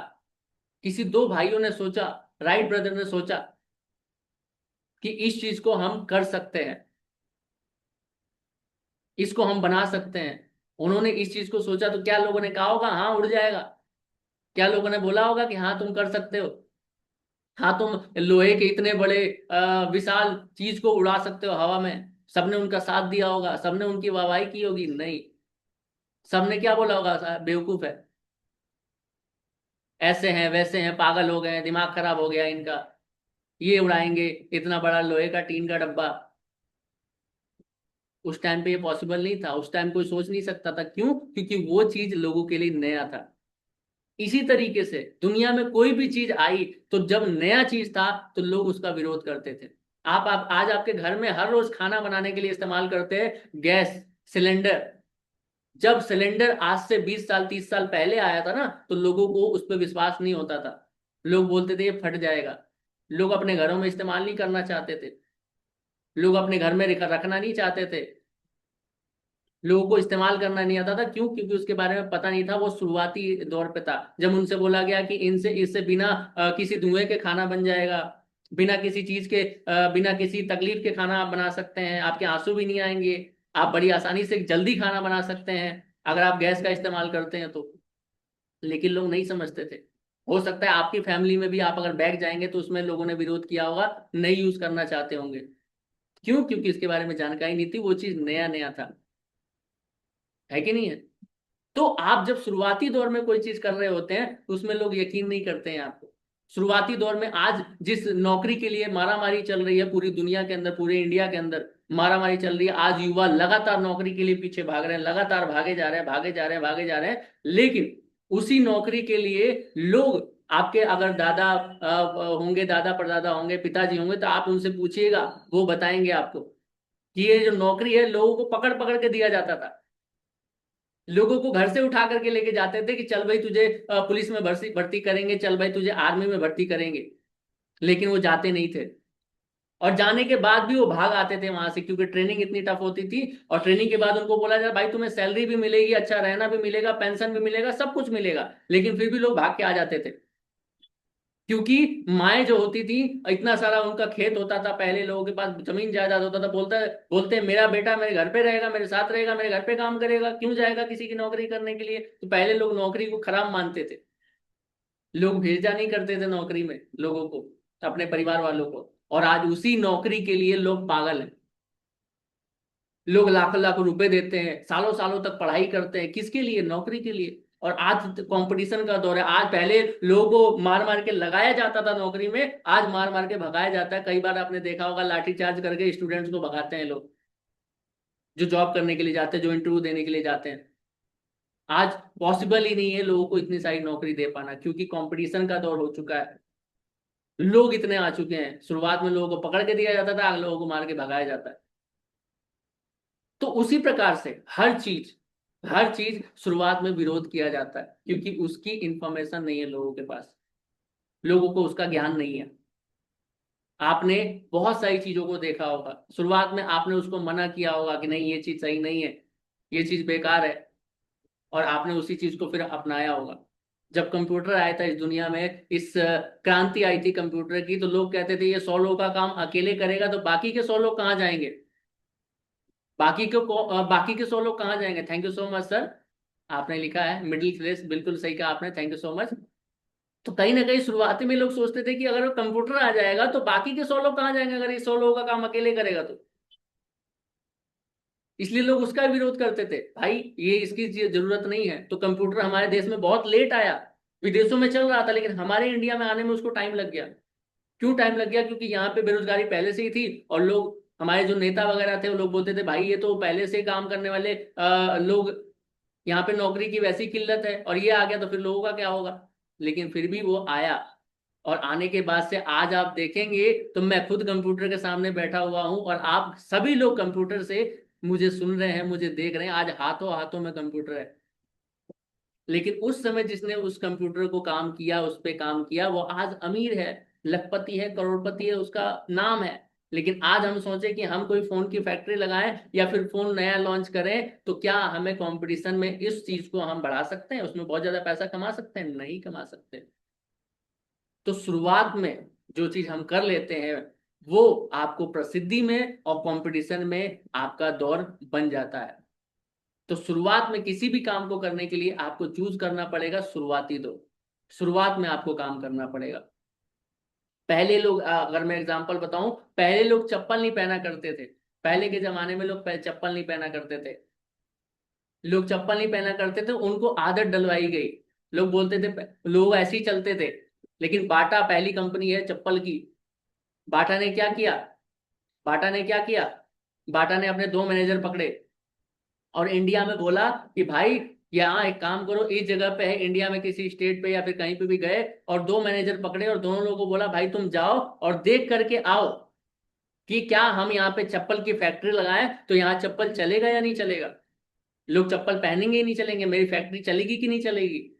किसी दो भाइयों ने सोचा, राइट ब्रदर ने सोचा कि इस चीज को हम कर सकते हैं, इसको हम बना सकते हैं। उन्होंने इस चीज को सोचा तो क्या लोगों ने कहा होगा हाँ उड़ जाएगा? क्या लोगों ने बोला होगा कि हाँ तुम कर सकते हो, हाँ तुम लोहे के इतने बड़े विशाल चीज को उड़ा सकते हो हवा में? सबने उनका साथ दिया होगा, सबने उनकी वाहवाही की होगी? नहीं। सबने क्या बोला होगा? "साहब बेवकूफ है, ऐसे हैं वैसे हैं, पागल हो गए हैं, दिमाग खराब हो गया इनका, ये उड़ाएंगे इतना बड़ा लोहे का टीन का डब्बा"। उस टाइम पे ये पॉसिबल नहीं था, उस टाइम कोई सोच नहीं सकता था। क्यों? क्योंकि वो चीज लोगों के लिए नया था। इसी तरीके से दुनिया में कोई भी चीज आई तो जब नया चीज था तो लोग उसका विरोध करते थे। आप आज आपके घर में हर रोज खाना बनाने के लिए इस्तेमाल करते हैं गैस सिलेंडर। जब सिलेंडर आज से 20 साल 30 साल पहले आया था ना, तो लोगों को उस पर विश्वास नहीं होता था। लोग बोलते थे ये फट जाएगा। लोग अपने घरों में इस्तेमाल नहीं करना चाहते थे, लोग अपने घर में रखना नहीं चाहते थे, लोगों को इस्तेमाल करना नहीं आता था। क्यों? क्योंकि उसके बारे में पता नहीं था, वो शुरुआती दौर पे था। जब उनसे बोला गया कि इनसे इससे बिना किसी धुएं के खाना बन जाएगा, बिना किसी चीज के, बिना किसी तकलीफ के खाना आप बना सकते हैं, आपके आंसू भी नहीं आएंगे, आप बड़ी आसानी से जल्दी खाना बना सकते हैं अगर आप गैस का इस्तेमाल करते हैं तो। लेकिन लोग नहीं समझते थे। हो सकता है आपकी फैमिली में भी आप अगर बैठ जाएंगे तो उसमें लोगों ने विरोध किया होगा, नहीं यूज करना चाहते होंगे। क्यों? क्योंकि इसके बारे में जानकारी नहीं थी, वो चीज नया नया था। है कि नहीं है? तो आप जब शुरुआती दौर में कोई चीज कर रहे होते हैं तो उसमें लोग यकीन नहीं करते हैं आपको। शुरुआती दौर में आज जिस नौकरी के लिए मारामारी चल रही है पूरी दुनिया के अंदर, पूरे इंडिया के अंदर मारामारी चल रही है, आज युवा लगातार नौकरी के लिए पीछे भाग रहे हैं, लगातार भागे जा रहे हैं, भागे जा रहे हैं, भागे जा रहे हैं। लेकिन उसी नौकरी के लिए लोग, आपके अगर दादा होंगे, दादा परदादा होंगे, पिताजी होंगे, तो आप उनसे पूछिएगा, वो बताएंगे आपको कि ये जो नौकरी है लोगों को पकड़ पकड़ के दिया जाता था। लोगों को घर से उठा करके लेके जाते थे कि चल भाई तुझे पुलिस में भर्ती भर्ती करेंगे, चल भाई तुझे आर्मी में भर्ती करेंगे। लेकिन वो जाते नहीं थे, और जाने के बाद भी वो भाग आते थे वहां से, क्योंकि ट्रेनिंग इतनी टफ होती थी। और ट्रेनिंग के बाद उनको बोला जाए भाई तुम्हें सैलरी भी मिलेगी, अच्छा रहना भी मिलेगा, पेंशन भी मिलेगा, सब कुछ मिलेगा, लेकिन फिर भी लोग भाग के आ जाते थे। क्योंकि माएँ जो होती थी, इतना सारा उनका खेत होता था, पहले लोगों के पास जमीन जायदाद होता था, बोलते मेरा बेटा मेरे घर पे रहेगा, मेरे साथ रहेगा, मेरे घर पे काम करेगा, क्यों जाएगा किसी की नौकरी करने के लिए? तो पहले लोग नौकरी को खराब मानते थे, लोग भेजा नहीं करते थे नौकरी में लोगों को, अपने परिवार वालों को। और आज उसी नौकरी के लिए लोग पागल हैं। लोग लाखों लाखों रुपए देते हैं, सालों सालों तक पढ़ाई करते हैं, किसके लिए? नौकरी के लिए। और आज कंपटीशन का दौर है। आज पहले लोगों को मार मार के लगाया जाता था नौकरी में, आज मार मार के भगाया जाता है। कई बार आपने देखा होगा लाठी चार्ज करके स्टूडेंट्स को भगाते हैं लोग, जो जॉब करने के लिए जाते हैं, जो इंटरव्यू देने के लिए जाते हैं। आज पॉसिबल ही नहीं है लोगों को इतनी सारी नौकरी दे पाना, क्योंकि कंपटीशन का दौर हो चुका है। लोग इतने आ चुके हैं, शुरुआत में लोगों को पकड़ के दिया जाता था, लोगों को मार के भगाया जाता है। तो उसी प्रकार से हर चीज शुरुआत में विरोध किया जाता है, क्योंकि उसकी इंफॉर्मेशन नहीं है लोगों के पास, लोगों को उसका ज्ञान नहीं है। आपने बहुत सारी चीजों को देखा होगा, शुरुआत में आपने उसको मना किया होगा कि नहीं ये चीज सही नहीं है, ये चीज बेकार है, और आपने उसी चीज को फिर अपनाया होगा। जब कंप्यूटर आया था इस दुनिया में, इस क्रांति आई थी कंप्यूटर की, तो लोग कहते थे ये 100 लोगों का काम अकेले करेगा, तो बाकी के 100 लोग कहाँ जाएंगे? बाकी के 100 लोग कहाँ जाएंगे? Thank you so much sir, आपने लिखा है मिडिल क्लास, बिल्कुल सही कहा आपने, थैंक यू सो मच। तो कहीं ना कहीं शुरुआती में लोग सोचते थे कि अगर कंप्यूटर आ जाएगा तो बाकी के 100 लोग कहाँ जाएंगे, अगर ये 100 लोगों का काम अकेले करेगा तो। इसलिए लोग उसका विरोध करते थे, भाई ये इसकी जरूरत नहीं है। तो कंप्यूटर हमारे देश में बहुत लेट आया, विदेशों में चल रहा था, लेकिन हमारे इंडिया में आने में उसको टाइम लग गया। क्यों टाइम लग गया? क्योंकि यहाँ पे बेरोजगारी पहले से ही थी, और लोग, हमारे जो नेता वगैरह थे, वो लोग बोलते थे भाई ये तो पहले से काम करने वाले लोग, यहाँ पे नौकरी की वैसी किल्लत है, और ये आ गया तो फिर लोगों का क्या होगा। लेकिन फिर भी वो आया, और आने के बाद से आज आप देखेंगे तो मैं खुद कंप्यूटर के सामने बैठा हुआ हूं, और आप सभी लोग कंप्यूटर से मुझे सुन रहे हैं, मुझे देख रहे हैं। आज हाथों हाथों में कंप्यूटर है। लेकिन उस समय जिसने उस कंप्यूटर को काम किया, उस पे काम किया, वो आज अमीर है, लखपति है, करोड़पति है, उसका नाम है। लेकिन आज हम सोचे कि हम कोई फोन की फैक्ट्री लगाएं या फिर फोन नया लॉन्च करें, तो क्या हमें कंपटीशन में इस चीज को हम बढ़ा सकते हैं, उसमें बहुत ज्यादा पैसा कमा सकते हैं? नहीं कमा सकते। तो शुरुआत में जो चीज हम कर लेते हैं, वो आपको प्रसिद्धि में और कंपटीशन में आपका दौर बन जाता है। तो शुरुआत में किसी भी काम को करने के लिए आपको चूज करना पड़ेगा शुरुआती दौर। शुरुआत में आपको काम करना पड़ेगा। पहले लोग, अगर मैं एग्जांपल बताऊं, पहले लोग चप्पल नहीं पहना करते थे। पहले के जमाने में लोग चप्पल नहीं पहना करते थे। लोग चप्पल नहीं पहना करते थे, उनको आदत डलवाई गई। लोग बोलते थे, लोग ऐसे ही चलते थे। लेकिन बाटा पहली कंपनी है चप्पल की। बाटा ने क्या किया? बाटा ने क्या किया? बाटा ने अपने 2 मैनेजर पकड़े, और इंडिया में बोला कि भाई यहाँ एक काम करो, इस जगह पे है इंडिया में, किसी स्टेट पे या फिर कहीं पे भी गए, और 2 मैनेजर पकड़े, और दोनों लोगों को बोला भाई तुम जाओ और देख करके आओ कि क्या हम यहाँ पे चप्पल की फैक्ट्री लगाएं तो यहाँ चप्पल चलेगा या नहीं चलेगा। लोग चप्पल पहनेंगे ही नहीं चलेंगे, मेरी फैक्ट्री चलेगी कि नहीं चलेगी।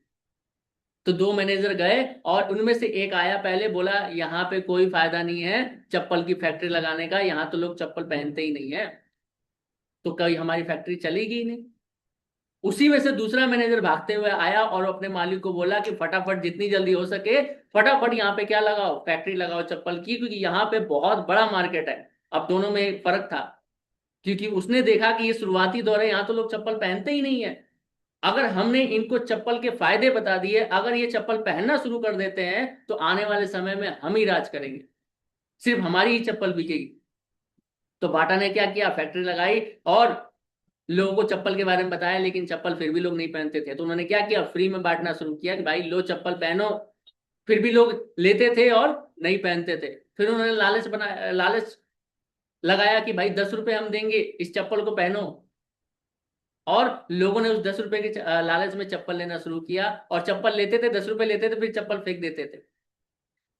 तो 2 मैनेजर गए, और उनमें से एक आया पहले, बोला यहाँ पे कोई फायदा नहीं है चप्पल की फैक्ट्री लगाने का, यहाँ तो लोग चप्पल पहनते ही नहीं है, तो कभी हमारी फैक्ट्री चलेगी ही नहीं। उसी में से दूसरा मैनेजर भागते हुए आया और अपने मालिक को बोला कि फटाफट जितनी जल्दी हो सके, फटाफट यहाँ पे क्या लगाओ, फैक्ट्री लगाओ चप्पल की, क्योंकि यहाँ पे बहुत बड़ा मार्केट है। अब दोनों में एक फर्क था, क्योंकि उसने देखा कि ये शुरुआती दौर है, यहाँ तो लोग चप्पल पहनते ही नहीं है। अगर हमने इनको चप्पल के फायदे बता दिए, अगर ये चप्पल पहनना शुरू कर देते हैं, तो आने वाले समय में हम ही राज करेंगे, सिर्फ हमारी ही चप्पल बिकेगी। तो बाटा ने क्या किया? फैक्ट्री लगाई, और लोगों को चप्पल के बारे में बताया, लेकिन चप्पल फिर भी लोग नहीं पहनते थे। तो उन्होंने क्या किया? फ्री में बांटना शुरू किया कि भाई लो चप्पल पहनो। फिर भी लोग लेते थे और नहीं पहनते थे। फिर उन्होंने लालच बना, लालच लगाया कि भाई 10 रुपए हम देंगे, इस चप्पल को पहनो। और लोगों ने उस 10 रुपए के लालच में चप्पल लेना शुरू किया, और चप्पल लेते थे, 10 रुपए लेते थे, फिर चप्पल फेंक देते थे।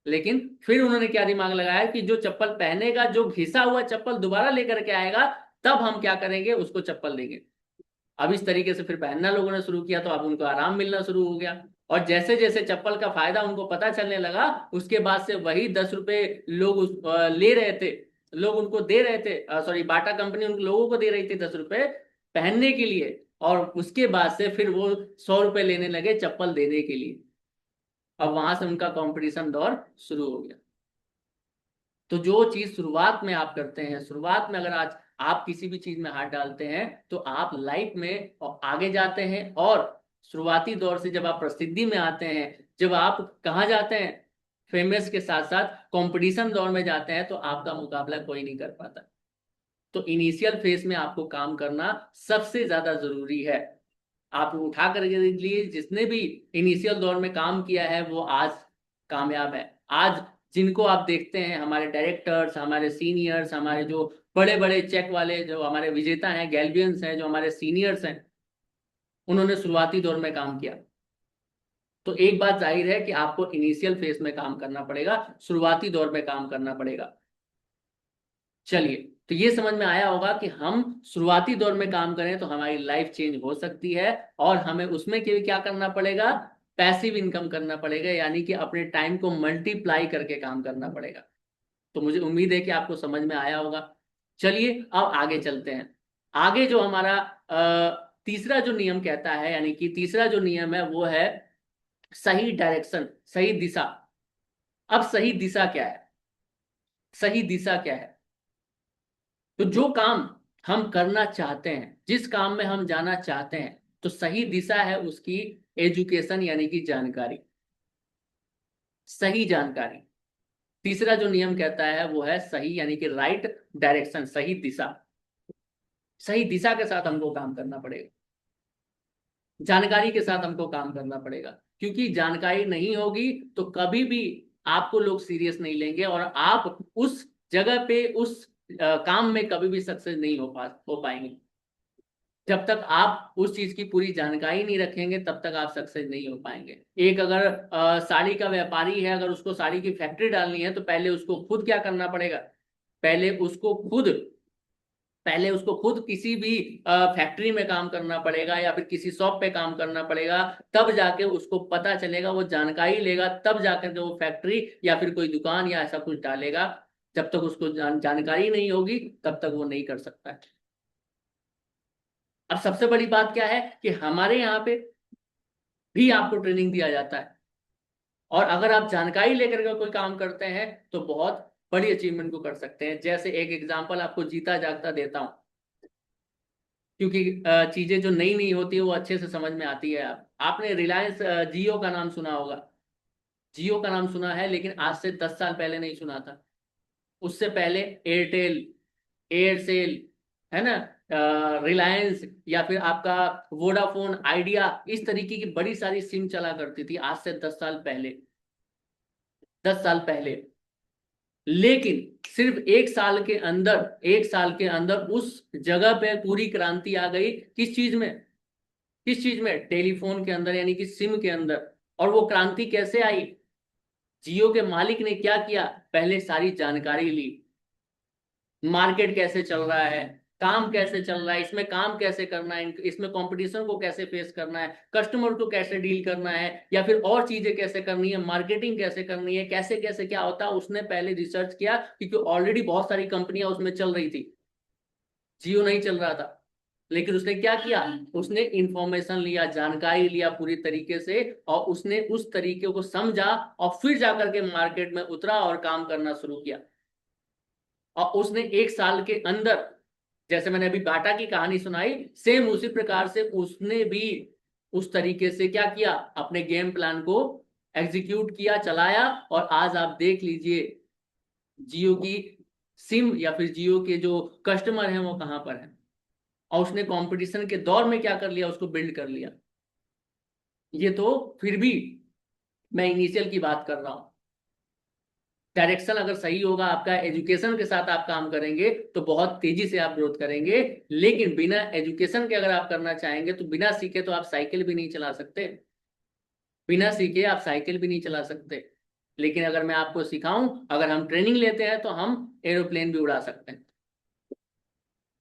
लेकिन फिर उन्होंने क्या दिमाग लगाया कि जो चप्पल पहनेगा, जो घिसा हुआ चप्पल दोबारा लेकर के आएगा, तब हम क्या करेंगे, उसको चप्पल देंगे। अब इस तरीके से फिर पहनना लोगों ने शुरू किया, तो अब उनको आराम मिलना शुरू हो गया। और जैसे जैसे चप्पल का फायदा उनको पता चलने लगा, उसके बाद से वही 10 रुपए लोग ले रहे थे, लोग उनको दे रहे थे, सॉरी, बाटा कंपनी उन लोगों को दे रही थी 10 रुपए पहनने के लिए। और उसके बाद से फिर वो 100 रुपए लेने लगे चप्पल देने के लिए। अब वहां से उनका कंपटीशन दौर शुरू हो गया। तो जो चीज शुरुआत में आप करते हैं, शुरुआत में अगर आज आप किसी भी चीज में हाथ डालते हैं, तो आप लाइफ में आगे जाते हैं। और शुरुआती दौर से जब आप प्रसिद्धि में आते हैं, जब आप कहाँ जाते हैं, फेमस के साथ साथ कंपटीशन दौर में जाते हैं, तो आपका मुकाबला कोई नहीं कर पाता। तो इनिशियल फेज में आपको काम करना सबसे ज्यादा जरूरी है। आप उठा कर के देख लिए, जिसने भी इनिशियल दौर में काम किया है वो आज कामयाब है। आज जिनको आप देखते हैं, हमारे डायरेक्टर्स, हमारे सीनियर्स, हमारे जो बड़े बड़े चेक वाले जो हमारे विजेता हैं, गैल्वियंस हैं, जो हमारे सीनियर्स हैं, उन्होंने शुरुआती दौर में काम किया। तो एक बात जाहिर है कि आपको इनिशियल फेज में काम करना पड़ेगा, शुरुआती दौर में काम करना पड़ेगा। चलिए, तो ये समझ में आया होगा कि हम शुरुआती दौर में काम करें तो हमारी लाइफ चेंज हो सकती है। और हमें उसमें के क्या करना पड़ेगा? पैसिव इनकम करना पड़ेगा, यानी कि अपने टाइम को मल्टीप्लाई करके काम करना पड़ेगा। तो मुझे उम्मीद है कि आपको समझ में आया होगा। चलिए अब आगे चलते हैं। आगे जो हमारा तीसरा जो नियम कहता है, यानी कि तीसरा जो नियम है वो है सही डायरेक्शन, सही दिशा। अब सही दिशा क्या है? सही दिशा क्या है? तो जो काम हम करना चाहते हैं, जिस काम में हम जाना चाहते हैं, तो सही दिशा है उसकी एजुकेशन, यानी कि जानकारी, सही जानकारी। तीसरा जो नियम कहता है वो है सही, यानी कि राइट डायरेक्शन, सही दिशा। सही दिशा के साथ हमको काम करना पड़ेगा, जानकारी के साथ हमको काम करना पड़ेगा। क्योंकि जानकारी नहीं होगी तो कभी भी आपको लोग सीरियस नहीं लेंगे और आप उस जगह पे उस काम में कभी भी सक्सेस नहीं हो पाएंगे। जब तक आप उस चीज की पूरी जानकारी नहीं रखेंगे तब तक आप सक्सेस नहीं हो पाएंगे। एक अगर साड़ी का व्यापारी है, अगर उसको साड़ी की फैक्ट्री डालनी है तो पहले उसको खुद क्या करना पड़ेगा, पहले उसको खुद पहले उसको खुद किसी भी फैक्ट्री में काम करना पड़ेगा या फिर किसी शॉप पे काम करना पड़ेगा। तब जाके उसको पता चलेगा, वो जानकारी लेगा, तब जाकर के वो फैक्ट्री या फिर कोई दुकान या ऐसा कुछ डालेगा। जब तक उसको जानकारी नहीं होगी तब तक वो नहीं कर सकता है। अब सबसे बड़ी बात क्या है कि हमारे यहाँ पे भी आपको ट्रेनिंग दिया जाता है, और अगर आप जानकारी लेकर के कोई काम करते हैं तो बहुत बड़ी अचीवमेंट को कर सकते हैं। जैसे एक एग्जांपल आपको जीता जागता देता हूं, क्योंकि चीजें जो नई नई होती है वो अच्छे से समझ में आती है। आपने रिलायंस जियो का नाम सुना होगा, जियो का नाम सुना है, लेकिन आज से 10 साल पहले नहीं सुना था। उससे पहले एयरटेल, एयरसेल, है ना, रिलायंस या फिर आपका वोडाफोन आइडिया, इस तरीके की बड़ी सारी सिम चला करती थी आज से 10 साल पहले, 10 साल पहले। लेकिन सिर्फ एक साल के अंदर उस जगह पे पूरी क्रांति आ गई। किस चीज में, किस चीज में, टेलीफोन के अंदर, यानी कि सिम के अंदर। और वो क्रांति कैसे आई, जियो के मालिक ने क्या किया, पहले सारी जानकारी ली, मार्केट कैसे चल रहा है, काम कैसे चल रहा है, इसमें काम कैसे करना है, इसमें कंपटीशन को कैसे फेस करना है, कस्टमर को कैसे डील करना है, या फिर और चीजें कैसे करनी है, मार्केटिंग कैसे करनी है, कैसे कैसे क्या होता है, उसने पहले रिसर्च किया। क्योंकि ऑलरेडी बहुत सारी कंपनियां उसमें चल रही थी, जियो नहीं चल रहा था। लेकिन उसने क्या किया, उसने इंफॉर्मेशन लिया, जानकारी लिया पूरी तरीके से, और उसने उस तरीके को समझा और फिर जाकर के मार्केट में उतरा और काम करना शुरू किया। और उसने एक साल के अंदर, जैसे मैंने अभी बाटा की कहानी सुनाई, सेम उसी प्रकार से उसने भी उस तरीके से क्या किया, अपने गेम प्लान को एग्जीक्यूट किया, चलाया। और आज आप देख लीजिए जियो की सिम या फिर जियो के जो कस्टमर हैं वो कहां पर हैं। और उसने कंपटीशन के दौर में क्या कर लिया, उसको बिल्ड कर लिया। ये तो फिर भी मैं इनिशियल की बात कर रहा हूं। डायरेक्शन अगर सही होगा आपका, एजुकेशन के साथ आप काम करेंगे तो बहुत तेजी से आप ग्रोथ करेंगे। लेकिन बिना एजुकेशन के अगर आप करना चाहेंगे तो बिना सीखे तो आप साइकिल भी नहीं चला सकते, बिना सीखे आप साइकिल भी नहीं चला सकते। लेकिन अगर मैं आपको सिखाऊं, अगर हम ट्रेनिंग लेते हैं तो हम एरोप्लेन भी उड़ा सकते हैं।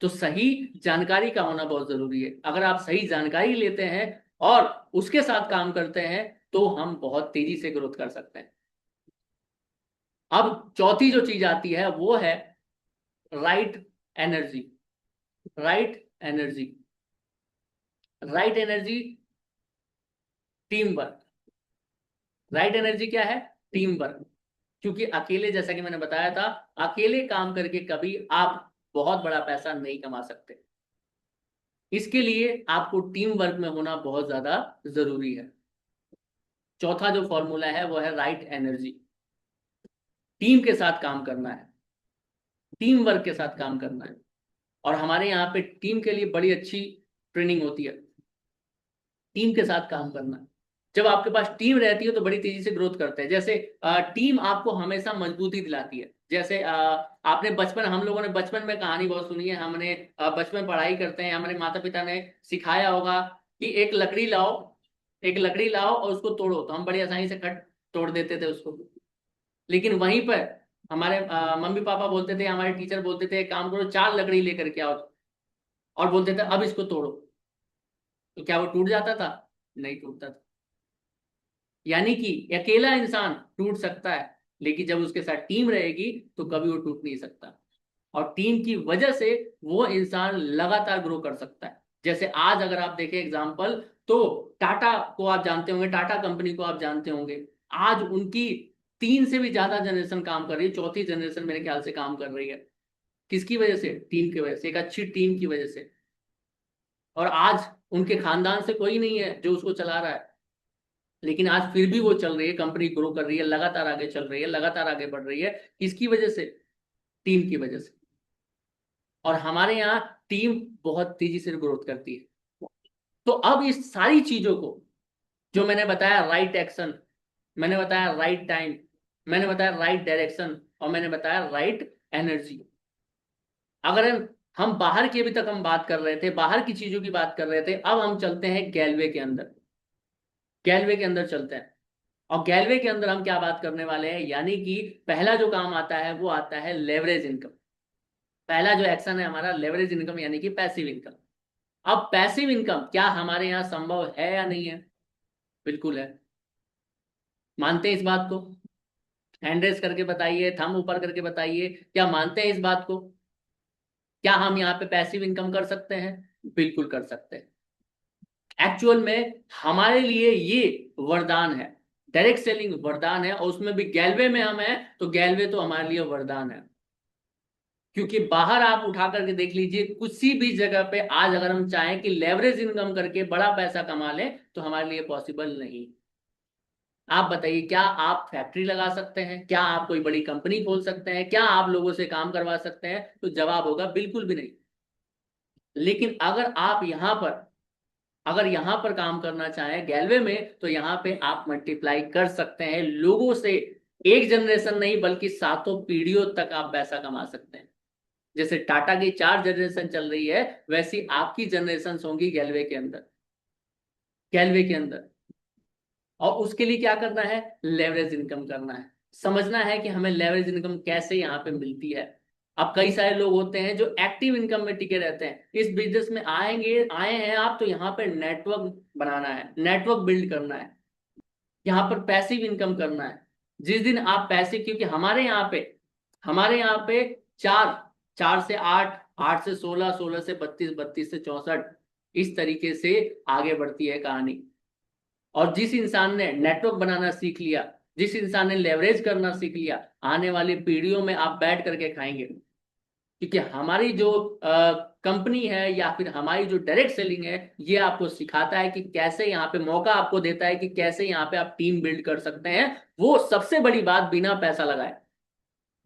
तो सही जानकारी का होना बहुत जरूरी है। अगर आप सही जानकारी लेते हैं और उसके साथ काम करते हैं तो हम बहुत तेजी से ग्रोथ कर सकते हैं। अब चौथी जो चीज आती है वो है right energy, right energy, right energy, team work. Right energy क्या है, टीम वर्क। क्योंकि अकेले, जैसा कि मैंने बताया था, अकेले काम करके कभी आप बहुत बड़ा पैसा नहीं कमा सकते। इसके लिए आपको टीम वर्क में होना बहुत ज्यादा जरूरी है। चौथा जो फॉर्मूला है वो है राइट एनर्जी। टीम के साथ काम करना है, टीम वर्क के साथ काम करना है। और हमारे यहाँ पे टीम के लिए बड़ी अच्छी ट्रेनिंग होती है, टीम के साथ काम करना। जब आपके पास टीम रहती है तो बड़ी तेजी से ग्रोथ करते हैं। जैसे टीम आपको हमेशा मजबूती दिलाती है। जैसे आपने बचपन, हम लोगों ने बचपन में कहानी बहुत सुनी है, हमने बचपन पढ़ाई करते हैं, हमारे माता पिता ने सिखाया होगा कि एक लकड़ी लाओ, एक लकड़ी लाओ और उसको तोड़ो, तो हम बड़ी आसानी से कट तोड़ देते थे उसको। लेकिन वहीं पर हमारे मम्मी पापा बोलते थे, हमारे टीचर बोलते थे, एक काम करो, 4 लकड़ी लेकर के आओ, और बोलते थे अब इसको तोड़ो। तो क्या वो टूट जाता था? नहीं टूटता था। यानी कि अकेला इंसान टूट सकता है, लेकिन जब उसके साथ टीम रहेगी तो कभी वो टूट नहीं सकता। और टीम की वजह से वो इंसान लगातार ग्रो कर सकता है। जैसे आज अगर आप देखें एग्जांपल, तो टाटा को आप जानते होंगे, टाटा कंपनी को आप जानते होंगे। आज उनकी 3 से भी ज्यादा जनरेशन काम कर रही है, चौथी जनरेशन मेरे ख्याल से काम कर रही है। किसकी वजह से? टीम की वजह से, एक अच्छी टीम की वजह से। और आज उनके खानदान से कोई नहीं है जो उसको चला रहा है, लेकिन आज फिर भी वो चल रही है, कंपनी ग्रो कर रही है, लगातार आगे चल रही है, लगातार आगे बढ़ रही है। किसकी वजह से? टीम की वजह से। और हमारे यहाँ टीम बहुत तेजी से ग्रोथ करती है। तो अब इस सारी चीजों को जो मैंने बताया, राइट एक्शन, मैंने बताया राइट टाइम, मैंने बताया राइट डायरेक्शन, और मैंने बताया राइट एनर्जी। अगर हम बाहर की, अभी तक हम बात कर रहे थे, बाहर की चीजों की बात कर रहे थे, अब हम चलते हैं गैलवे के अंदर। गैलवे के अंदर चलते हैं, और गैलवे के अंदर हम क्या बात करने वाले हैं, यानी कि पहला जो काम आता है वो आता है लेवरेज इनकम। पहला जो एक्शन है हमारा लेवरेज इनकम, यानी कि पैसिव इनकम। अब पैसिव इनकम क्या हमारे यहाँ संभव है या नहीं है? बिल्कुल है। मानते हैं इस बात को? हैंड रेस करके बताइए, थंब ऊपर करके बताइए, क्या मानते हैं इस बात को? क्या हम यहाँ पे पैसिव इनकम कर सकते हैं? बिल्कुल कर सकते हैं। एक्चुअल में हमारे लिए ये वरदान है, डायरेक्ट सेलिंग वरदान है, और उसमें भी गैलवे में हम हैं तो गैलवे तो हमारे लिए वरदान है। क्योंकि बाहर आप उठा करके देख लीजिए, किसी भी जगह पे आज अगर हम चाहें कि लेवरेज इनकम करके बड़ा पैसा कमा लें तो हमारे लिए पॉसिबल नहीं। आप बताइए, क्या आप फैक्ट्री लगा सकते हैं? क्या आप कोई बड़ी कंपनी खोल सकते हैं? क्या आप लोगों से काम करवा सकते हैं? तो जवाब होगा बिल्कुल भी नहीं। लेकिन अगर यहां पर काम करना चाहें गैलवे में, तो यहां पे आप मल्टीप्लाई कर सकते हैं लोगों से। एक जनरेशन नहीं बल्कि सातों पीढ़ियों तक आप पैसा कमा सकते हैं। जैसे टाटा की 4 जनरेशन चल रही है, वैसी आपकी जनरेशन होंगी गैलवे के अंदर। गैलवे के अंदर। और उसके लिए क्या करना है? लेवरेज इनकम करना है। समझना है कि हमें लेवरेज इनकम कैसे यहाँ पे मिलती है। अब कई सारे लोग होते हैं जो एक्टिव इनकम में टिके रहते हैं। इस बिजनेस में आए हैं आप, तो यहाँ पे नेटवर्क बनाना है, नेटवर्क बिल्ड करना है, यहाँ पर पैसिव इनकम करना है। जिस दिन आप पैसिव, क्योंकि हमारे यहाँ पे 4 4 से 8, 8 से 16, 16 से 32, 32 से 64, इस तरीके से आगे बढ़ती है कहानी। और जिस इंसान ने नेटवर्क बनाना सीख लिया, जिस इंसान ने लेवरेज करना सीख लिया, आने वाली पीढ़ियों में आप बैठ करके खाएंगे। क्योंकि हमारी जो कंपनी है या फिर हमारी जो डायरेक्ट सेलिंग है, ये आपको सिखाता है कि कैसे यहाँ पे मौका आपको देता है कि कैसे यहाँ पे आप टीम बिल्ड कर सकते हैं। वो सबसे बड़ी बात, बिना पैसा लगाए।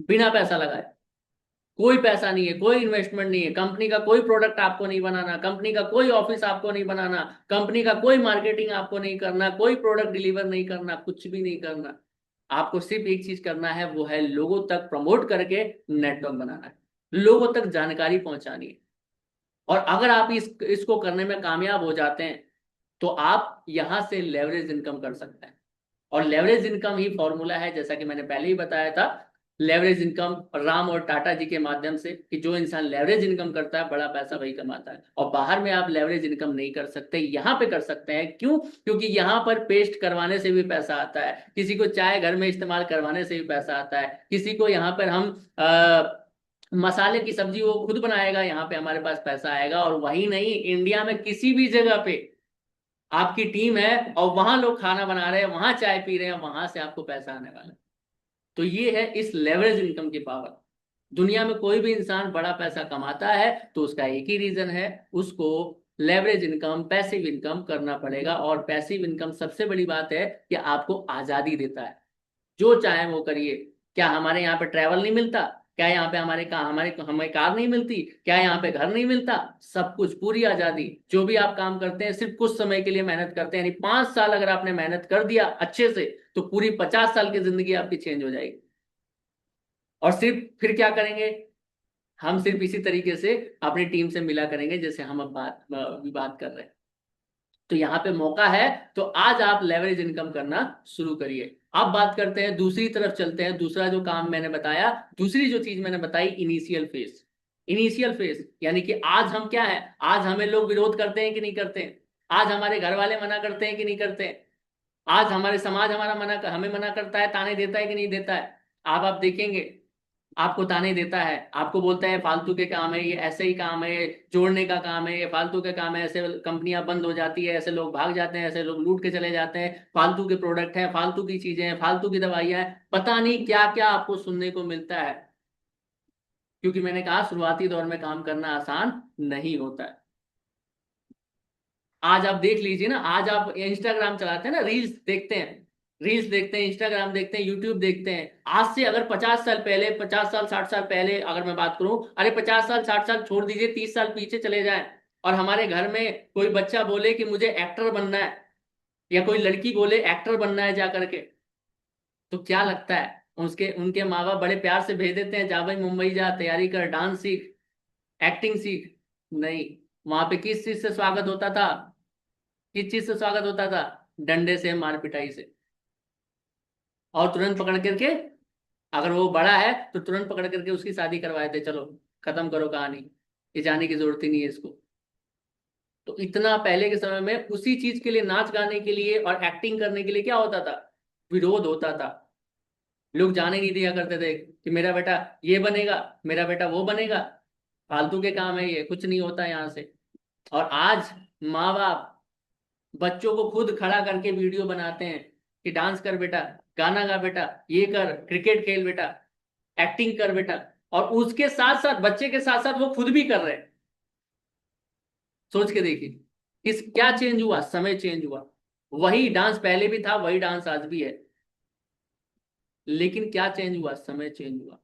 बिना पैसा लगाए, कोई पैसा नहीं है, कोई इन्वेस्टमेंट नहीं है, कंपनी का कोई प्रोडक्ट आपको नहीं बनाना, कंपनी का कोई ऑफिस आपको नहीं बनाना, कंपनी का कोई मार्केटिंग आपको नहीं करना, कोई प्रोडक्ट डिलीवर नहीं करना, कुछ भी नहीं करना। आपको सिर्फ एक चीज करना है, वो है लोगों तक प्रमोट करके नेटवर्क बनाना है, लोगों तक जानकारी पहुंचानी है। और अगर आप इसको करने में कामयाब हो जाते हैं, तो आप यहां से लेवरेज इनकम कर सकते हैं। और लेवरेज इनकम ही फॉर्मूला है, जैसा कि मैंने पहले ही बताया था। लेवरेज इनकम राम और टाटा जी के माध्यम से, कि जो इंसान लेवरेज इनकम करता है बड़ा पैसा वही कमाता है। और बाहर में आप लेवरेज इनकम नहीं कर सकते, यहाँ पे कर सकते हैं। क्यों? क्योंकि यहाँ पर पेस्ट करवाने से भी पैसा आता है, किसी को चाय घर में इस्तेमाल करवाने से भी पैसा आता है, किसी को यहाँ पर हम मसाले की सब्जी वो खुद बनाएगा, यहाँ पे हमारे पास पैसा आएगा। और वही नहीं, इंडिया में किसी भी जगह पे आपकी टीम है और वहां लोग खाना बना रहे हैं, वहां चाय पी रहे हैं, वहां से आपको पैसा आने वाला है। तो ये है इस लेवरेज इनकम की पावर। दुनिया में कोई भी इंसान बड़ा पैसा कमाता है तो उसका एक ही रीजन है, उसको लेवरेज इनकम, पैसिव इनकम करना पड़ेगा। और पैसिव इनकम सबसे बड़ी बात है कि आपको आजादी देता है, जो चाहे वो करिए। क्या हमारे यहाँ पे ट्रैवल नहीं मिलता? क्या यहाँ पे हमें कार नहीं मिलती? क्या यहाँ पे घर नहीं मिलता? सब कुछ, पूरी आजादी। जो भी आप काम करते हैं सिर्फ कुछ समय के लिए मेहनत करते हैं, यानी 5 साल अगर आपने मेहनत कर दिया अच्छे से, तो पूरी 50 साल की जिंदगी आपकी चेंज हो जाएगी। और सिर्फ फिर क्या करेंगे? हम सिर्फ इसी तरीके से अपनी टीम से मिला करेंगे जैसे हम अब बात कर रहे हैं। तो यहाँ पे मौका है, तो आज आप लेवरेज इनकम करना शुरू करिए। अब बात करते हैं, दूसरी तरफ चलते हैं। दूसरा जो काम मैंने बताया, दूसरी जो चीज मैंने बताई, इनिशियल फेज। इनिशियल फेज यानी कि आज हम क्या है, आज हमें लोग विरोध करते हैं कि नहीं करते हैं? आज हमारे घर वाले मना करते हैं कि नहीं करते हैं? आज हमारे समाज हमें मना करता है, ताने देता है कि नहीं देता है? आप देखेंगे, आपको ताने देता है, आपको बोलता है फालतू के काम है, ये ऐसे ही काम है, जोड़ने का काम है, ये फालतू के काम है, ऐसे कंपनियां बंद हो जाती है, ऐसे लोग भाग जाते हैं, ऐसे लोग लूट के चले जाते हैं, फालतू के प्रोडक्ट हैं, फालतू की चीजें हैं, फालतू की दवाइयां हैं, पता नहीं क्या क्या आपको सुनने को मिलता है। क्योंकि मैंने कहा, शुरुआती दौर में काम करना आसान नहीं होता है। आज आप देख लीजिए ना, आज आप इंस्टाग्राम चलाते हैं ना, रील्स देखते हैं, रील्स देखते हैं, इंस्टाग्राम देखते हैं, यूट्यूब देखते हैं। आज से अगर 50 साल पहले, 50 साल 60 साल पहले अगर मैं बात करूं, अरे 50 साल 60 साल छोड़ दीजिए, 30 साल पीछे चले जाएं, और हमारे घर में कोई बच्चा बोले कि मुझे एक्टर बनना है, या कोई लड़की बोले एक्टर बनना है जा करके, तो क्या लगता है? उसके उनके माँ बाप बड़े प्यार से भेज देते हैं, जा भाई मुंबई जा, तैयारी कर, डांस सीख, एक्टिंग सीख। नहीं, वहां पे किस चीज से स्वागत होता था? किस चीज से स्वागत होता था? डंडे से, मार पिटाई से। और तुरंत पकड़ करके, अगर वो बड़ा है तो तुरंत पकड़ करके उसकी शादी करवाए थे, चलो खत्म करो कहानी, ये जाने की जरूरत ही नहीं है इसको। तो इतना पहले के समय में उसी चीज के लिए, नाच गाने के लिए और एक्टिंग करने के लिए क्या होता था? विरोध होता था। लोग जाने नहीं दिया करते थे कि मेरा बेटा ये बनेगा, मेरा बेटा वो बनेगा। फालतू के काम है ये, कुछ नहीं होता यहाँ से। और आज माँ बाप बच्चों को खुद खड़ा करके वीडियो बनाते हैं कि डांस कर बेटा, गाना गा बेटा, ये कर, क्रिकेट खेल बेटा, एक्टिंग कर बेटा। और उसके साथ साथ, बच्चे के साथ साथ वो खुद भी कर रहे हैं। सोच के देखिए, इस क्या चेंज हुआ? समय चेंज हुआ। वही डांस पहले भी था, वही डांस आज भी है, लेकिन क्या चेंज हुआ? समय चेंज हुआ।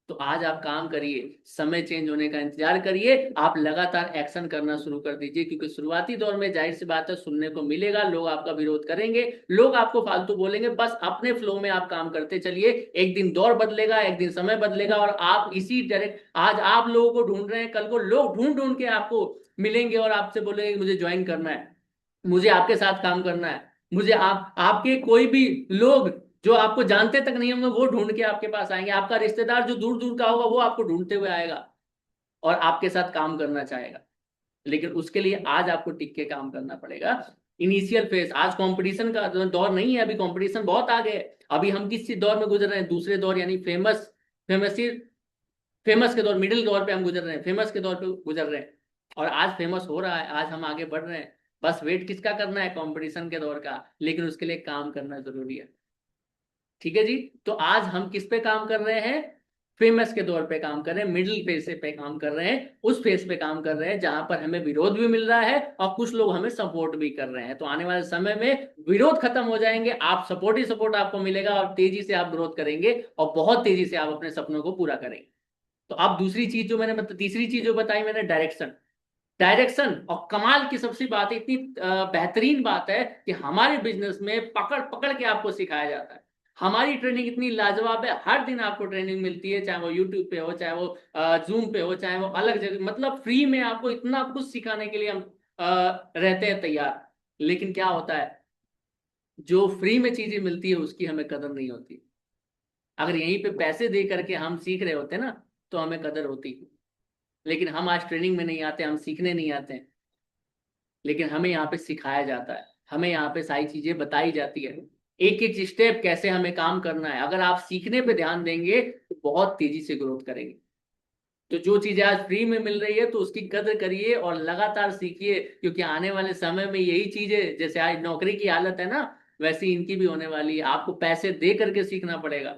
तो आज आप काम करिए, समय चेंज होने का इंतजार करिए, आप लगातार एक्शन करना शुरू कर दीजिए, क्योंकि शुरुआती दौर में जाहिर सी बात है, सुनने को मिलेगा, लोग आपका विरोध करेंगे, लोग आपको फालतू बोलेंगे। बस अपने फ्लो में आप काम करते चलिए, एक दिन दौर बदलेगा, एक दिन समय बदलेगा, और आप इसी डायरेक्ट, आज आप लोगों को ढूंढ रहे हैं, कल को लोग ढूंढ ढूंढ के आपको मिलेंगे और आपसे बोलेंगे कि मुझे ज्वाइन करना है, मुझे आपके साथ काम करना है, मुझे आपके कोई भी लोग जो आपको जानते तक नहीं होंगे वो ढूंढ के आपके पास आएंगे, आपका रिश्तेदार जो दूर दूर का होगा वो आपको ढूंढते हुए आएगा और आपके साथ काम करना चाहेगा। लेकिन उसके लिए आज आपको टिक के काम करना पड़ेगा। इनिशियल फेज, आज कंपटीशन का दौर नहीं है, अभी कंपटीशन बहुत आगे है। अभी हम किस दौर में गुजर रहे हैं? दूसरे दौर, यानी फेमस फेमस के दौर, मिडिल दौर पे हम गुजर रहे हैं, फेमस के दौर पे गुजर रहे हैं। और आज फेमस हो रहा है, आज हम आगे बढ़ रहे हैं। बस वेट किसका करना है? कंपटीशन के दौर का, लेकिन उसके लिए काम करना जरूरी है। ठीक है जी। तो आज हम किस पे काम कर रहे हैं? फेमस के दौर पे काम कर रहे हैं, मिडिल फेज पे काम कर रहे हैं, उस फेज पे काम कर रहे हैं जहां पर हमें विरोध भी मिल रहा है और कुछ लोग हमें सपोर्ट भी कर रहे हैं। तो आने वाले समय में विरोध खत्म हो जाएंगे, आप सपोर्ट ही सपोर्ट आपको मिलेगा, और तेजी से आप ग्रोथ करेंगे और बहुत तेजी से आप अपने सपनों को पूरा करेंगे। तो अब दूसरी चीज जो मैंने तीसरी चीज जो बताई मैंने, डायरेक्शन। डायरेक्शन और कमाल की सबसे बात, इतनी बेहतरीन बात है कि हमारे बिजनेस में पकड़ पकड़ के आपको सिखाया जाता है। हमारी ट्रेनिंग इतनी लाजवाब है, हर दिन आपको ट्रेनिंग मिलती है, चाहे वो यूट्यूब पे हो, चाहे वो जूम पे हो, चाहे वो अलग जगह, मतलब फ्री में आपको इतना कुछ सिखाने के लिए हम रहते हैं तैयार। लेकिन क्या होता है, जो फ्री में चीजें मिलती है उसकी हमें कदर नहीं होती। अगर यहीं पे पैसे दे करके हम सीख रहे होते ना, तो हमें कदर होती। लेकिन हम आज ट्रेनिंग में नहीं आते, हम सीखने नहीं आते हैं, लेकिन हमें यहाँ पे सिखाया जाता है, हमें यहाँ पे सारी चीजें बताई जाती है, एक एक स्टेप कैसे हमें काम करना है। अगर आप सीखने पे ध्यान देंगे तो बहुत तेजी से ग्रोथ करेंगे। तो जो चीजें आज फ्री में मिल रही है तो उसकी कदर करिए और लगातार सीखिए, क्योंकि आने वाले समय में यही चीजें, जैसे आज नौकरी की हालत है ना, वैसी इनकी भी होने वाली है। आपको पैसे दे करके सीखना पड़ेगा,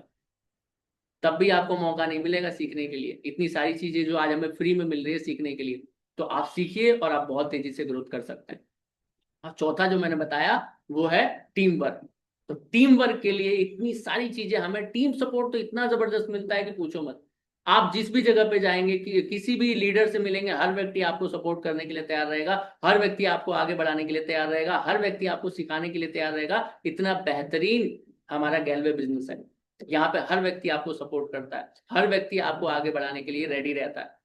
तब भी आपको मौका नहीं मिलेगा सीखने के लिए। इतनी सारी चीजें जो आज हमें फ्री में मिल रही है सीखने के लिए, तो आप सीखिए और आप बहुत तेजी से ग्रोथ कर सकते हैं। और चौथा जो मैंने बताया वो है टीम वर्क। तो टीम वर्क के लिए इतनी सारी चीजें, हमें टीम सपोर्ट तो इतना जबरदस्त मिलता है कि पूछो मत। आप जिस भी जगह पे जाएंगे, किसी भी लीडर से मिलेंगे, हर व्यक्ति आपको सपोर्ट करने के लिए तैयार रहेगा, हर व्यक्ति आपको आगे बढ़ाने के लिए तैयार रहेगा, हर व्यक्ति आपको सिखाने के लिए तैयार रहेगा। इतना बेहतरीन हमारा गैलवे बिजनेस है, यहाँ पे हर व्यक्ति आपको सपोर्ट करता है, हर व्यक्ति आपको आगे बढ़ाने के लिए रेडी रहता है।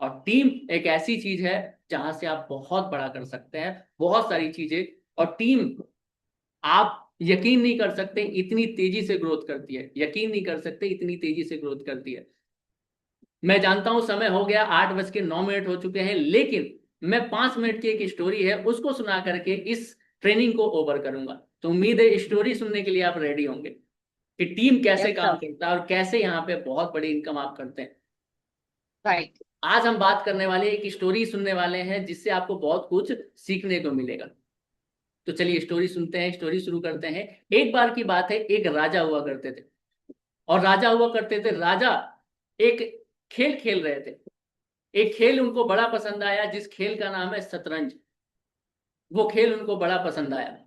और टीम एक ऐसी चीज है जहां से आप बहुत बड़ा कर सकते हैं, बहुत सारी चीजें। और टीम, आप यकीन नहीं कर सकते इतनी तेजी से ग्रोथ करती है, यकीन नहीं कर सकते इतनी तेजी से ग्रोथ करती है। मैं जानता हूं समय हो गया, 8:09 हो चुके हैं, लेकिन मैं 5 मिनट की एक स्टोरी है उसको सुना करके इस ट्रेनिंग को ओवर करूंगा। तो उम्मीद है स्टोरी सुनने के लिए आप रेडी होंगे कि टीम कैसे काम एकदम करता है और कैसे यहाँ पे बहुत बड़ी इनकम आप करते हैं। राइट। आज हम बात करने वाले एक स्टोरी सुनने वाले हैं जिससे आपको बहुत कुछ सीखने को मिलेगा। तो चलिए स्टोरी सुनते हैं, स्टोरी शुरू करते हैं। एक बार की बात है, एक राजा हुआ करते थे, और राजा हुआ करते थे, राजा एक खेल खेल रहे थे। एक खेल उनको बड़ा पसंद आया, जिस खेल का नाम है शतरंज। वो खेल उनको बड़ा पसंद आया,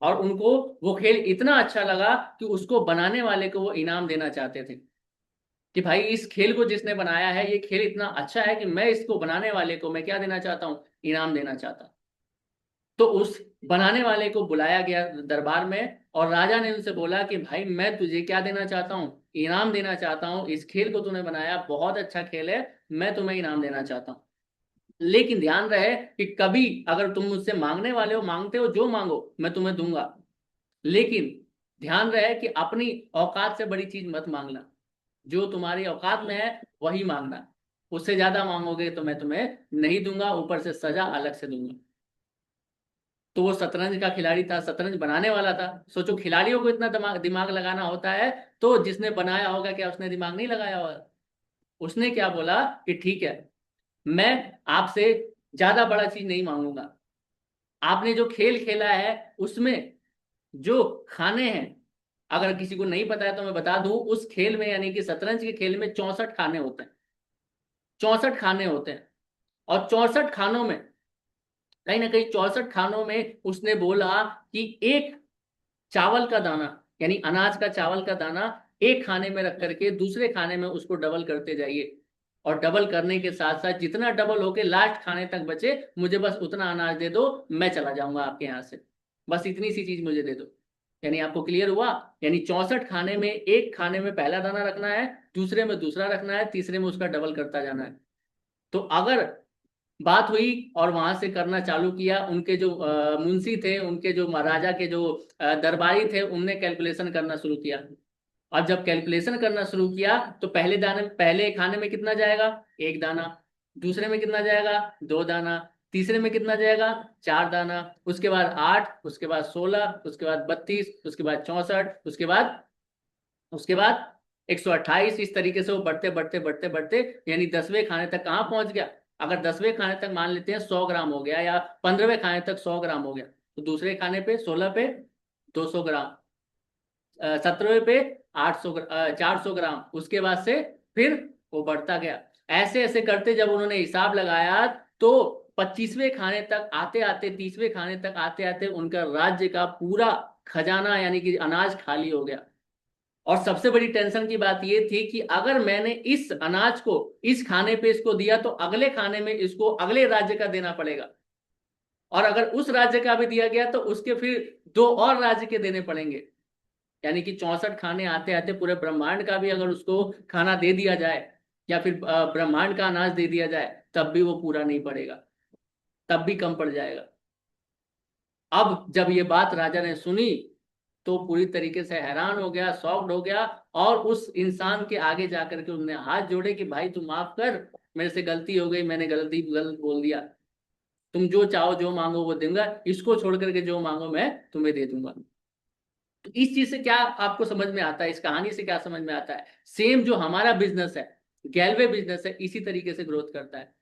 और उनको वो खेल इतना अच्छा लगा कि उसको बनाने वाले को वो इनाम देना चाहते थे कि भाई इस खेल को जिसने बनाया है ये खेल इतना अच्छा है कि मैं इसको बनाने वाले को मैं क्या देना चाहता हूँ, इनाम देना चाहता हूँ। तो उस बनाने वाले को बुलाया गया दरबार में और राजा ने उनसे बोला कि भाई मैं तुझे क्या देना चाहता हूँ, इनाम देना चाहता हूँ। इस खेल को तूने बनाया, बहुत अच्छा खेल है, मैं तुम्हें इनाम देना चाहता हूँ। लेकिन ध्यान रहे कि कभी अगर तुम मुझसे मांगने वाले हो, मांगते हो जो मांगो मैं तुम्हें दूंगा, लेकिन ध्यान रहे कि अपनी औकात से बड़ी चीज मत मांगना। जो तुम्हारी औकात में है वही मांगना। उससे ज्यादा मांगोगे तो मैं तुम्हें नहीं दूंगा, ऊपर से सजा अलग से दूंगा। तो वो शतरंज का खिलाड़ी था, शतरंज बनाने वाला था। सोचो खिलाड़ियों को इतना दिमाग दिमाग लगाना होता है, तो जिसने बनाया होगा क्या उसने दिमाग नहीं लगाया होगा? उसने क्या बोला कि ठीक है, मैं आपसे ज्यादा बड़ा चीज नहीं मांगूंगा। आपने जो खेल खेला है उसमें जो खाने हैं, अगर किसी को नहीं पता है तो मैं बता दूं, उस खेल में यानी कि शतरंज के खेल में 64 खाने होते हैं। 64 खाने होते हैं। और 64 खानों में कहीं ना कहीं 64 खानों में उसने बोला कि एक चावल का दाना, यानी अनाज का चावल का दाना एक खाने में रख करके दूसरे खाने में उसको डबल करते जाइए। और डबल करने के साथ साथ जितना डबल होके लास्ट खाने तक बचे, मुझे बस उतना अनाज दे दो, मैं चला जाऊंगा आपके यहाँ से। बस इतनी सी चीज मुझे दे दो। यानी आपको क्लियर हुआ? यानी 64 खाने में एक खाने में पहला दाना रखना है, दूसरे में दूसरा रखना है, तीसरे में उसका डबल करता जाना है। तो अगर बात हुई और वहां से करना चालू किया, उनके जो मुंशी थे, उनके जो महाराजा के जो दरबारी थे, उनने कैलकुलेशन करना शुरू किया। और जब कैलकुलेशन करना शुरू किया तो पहले खाने में कितना जाएगा? एक दाना। दूसरे में कितना जाएगा? दो दाना। तीसरे में कितना जाएगा? चार दाना। उसके बाद 8, उसके बाद 16, उसके बाद 32, उसके बाद 64, उसके बाद 128। इस तरीके से वो बढ़ते बढ़ते बढ़ते बढ़ते यानी 10वें खाने तक कहाँ पहुंच गया? अगर 10वें खाने तक मान लेते हैं 100 ग्राम हो गया, या 15वें खाने तक 100 ग्राम हो गया, तो दूसरे खाने पे 16 पे 200 ग्राम, 17वें पे 400 ग्राम, उसके बाद से फिर वो बढ़ता गया। ऐसे ऐसे करते जब उन्होंने हिसाब लगाया तो 25वें खाने तक आते आते, 30वें खाने तक आते आते उनका राज्य का पूरा खजाना यानी कि अनाज खाली हो गया। और सबसे बड़ी टेंशन की बात यह थी कि अगर मैंने इस अनाज को इस खाने पे इसको दिया तो अगले खाने में इसको अगले राज्य का देना पड़ेगा, और अगर उस राज्य का भी दिया गया तो उसके फिर दो और राज्य के देने पड़ेंगे। यानी कि 64 खाने आते आते पूरे ब्रह्मांड का भी अगर उसको खाना दे दिया जाए, या फिर ब्रह्मांड का अनाज दे दिया जाए, तब भी वो पूरा नहीं पड़ेगा, तब भी कम पड़ जाएगा। अब जब ये बात राजा ने सुनी तो पूरी तरीके से हैरान हो गया, शॉक्ड हो गया, और उस इंसान के आगे जाकर के उन्होंने हाथ जोड़े कि भाई तू माफ कर, मेरे से गलती हो गई, मैंने गलत बोल दिया। तुम जो चाहो जो मांगो वो दूंगा, इसको छोड़ करके जो मांगो मैं तुम्हें दे दूंगा। तो इस चीज से क्या आपको समझ में आता है, इस कहानी से क्या समझ में आता है? सेम जो हमारा बिजनेस है, गैलवे बिजनेस है, इसी तरीके से ग्रोथ करता है।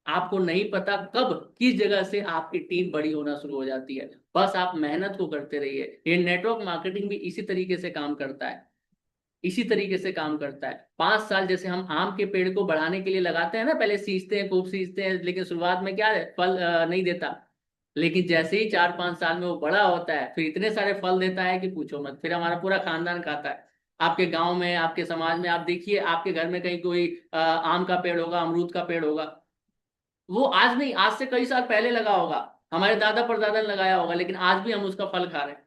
आपको नहीं पता कब किस जगह से आपकी टीम बड़ी होना शुरू हो जाती है, बस आप मेहनत को करते रहिए। ये नेटवर्क मार्केटिंग भी इसी तरीके से काम करता है, इसी तरीके से काम करता है। 5 साल जैसे हम आम के पेड़ को बढ़ाने के लिए लगाते हैं ना, पहले सींचते हैं, खूब सींचते हैं, लेकिन शुरुआत में क्या है, फल नहीं देता। लेकिन जैसे ही 4-5 साल में वो बड़ा होता है, फिर इतने सारे फल देता है कि पूछो मत, फिर हमारा पूरा खानदान खाता है। आपके गांव में, आपके समाज में आप देखिए, आपके घर में कहीं कोई आम का पेड़ होगा, अमरूद का पेड़ होगा, वो आज नहीं, आज से कई साल पहले लगा होगा, हमारे दादा परदादा ने लगाया होगा, लेकिन आज भी हम उसका फल खा रहे हैं।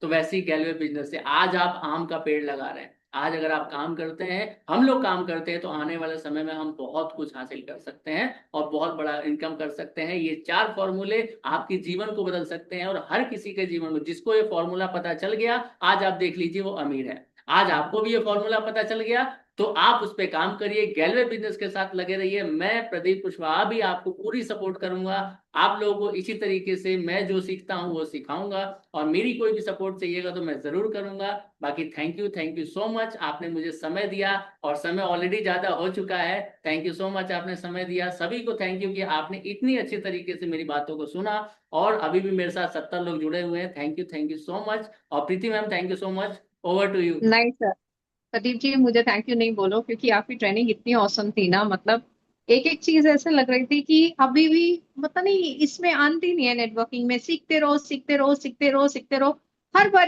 तो वैसे ही गैलवे बिजनेस से आज आप आम का पेड़ लगा रहे हैं, आज अगर आप काम करते हैं, हम लोग काम करते हैं, तो आने वाले समय में हम बहुत कुछ हासिल कर सकते हैं और बहुत बड़ा इनकम कर सकते हैं। ये 4 फॉर्मूले आपके जीवन को बदल सकते हैं, और हर किसी के जीवन में जिसको ये फॉर्मूला पता चल गया, आज आप देख लीजिए वो अमीर है। आज आपको भी ये फॉर्मूला पता चल गया, तो आप उस पर काम करिए, गैलवे बिजनेस के साथ लगे रहिए। मैं प्रदीप कुशवाहा भी आपको पूरी सपोर्ट करूंगा। आप लोगों को इसी तरीके से मैं जो सीखता हूं वो सिखाऊंगा, और मेरी कोई भी सपोर्ट चाहिएगा तो मैं जरूर करूंगा। बाकी थैंक यू सो मच, आपने मुझे समय दिया, और समय ऑलरेडी ज्यादा हो चुका है। थैंक यू सो मच, आपने समय दिया। सभी को थैंक यू कि आपने इतनी अच्छी तरीके से मेरी बातों को सुना, और अभी भी मेरे साथ 70 लोग जुड़े हुए हैं। Thank you so much. और Preeti ma'am, thank you so much. Over to you. नहीं सर, प्रदीप जी मुझे थैंक यू नहीं बोलो, क्योंकि आपकी ट्रेनिंग इतनी औसम थी ना, मतलब एक एक चीज ऐसे लग रही थी कि अभी भी पता नहीं, इसमें अंत ही नहीं है। नेटवर्किंग में सीखते रहो सीखते रहो सीखते रहो सीखते रहो। हर बारी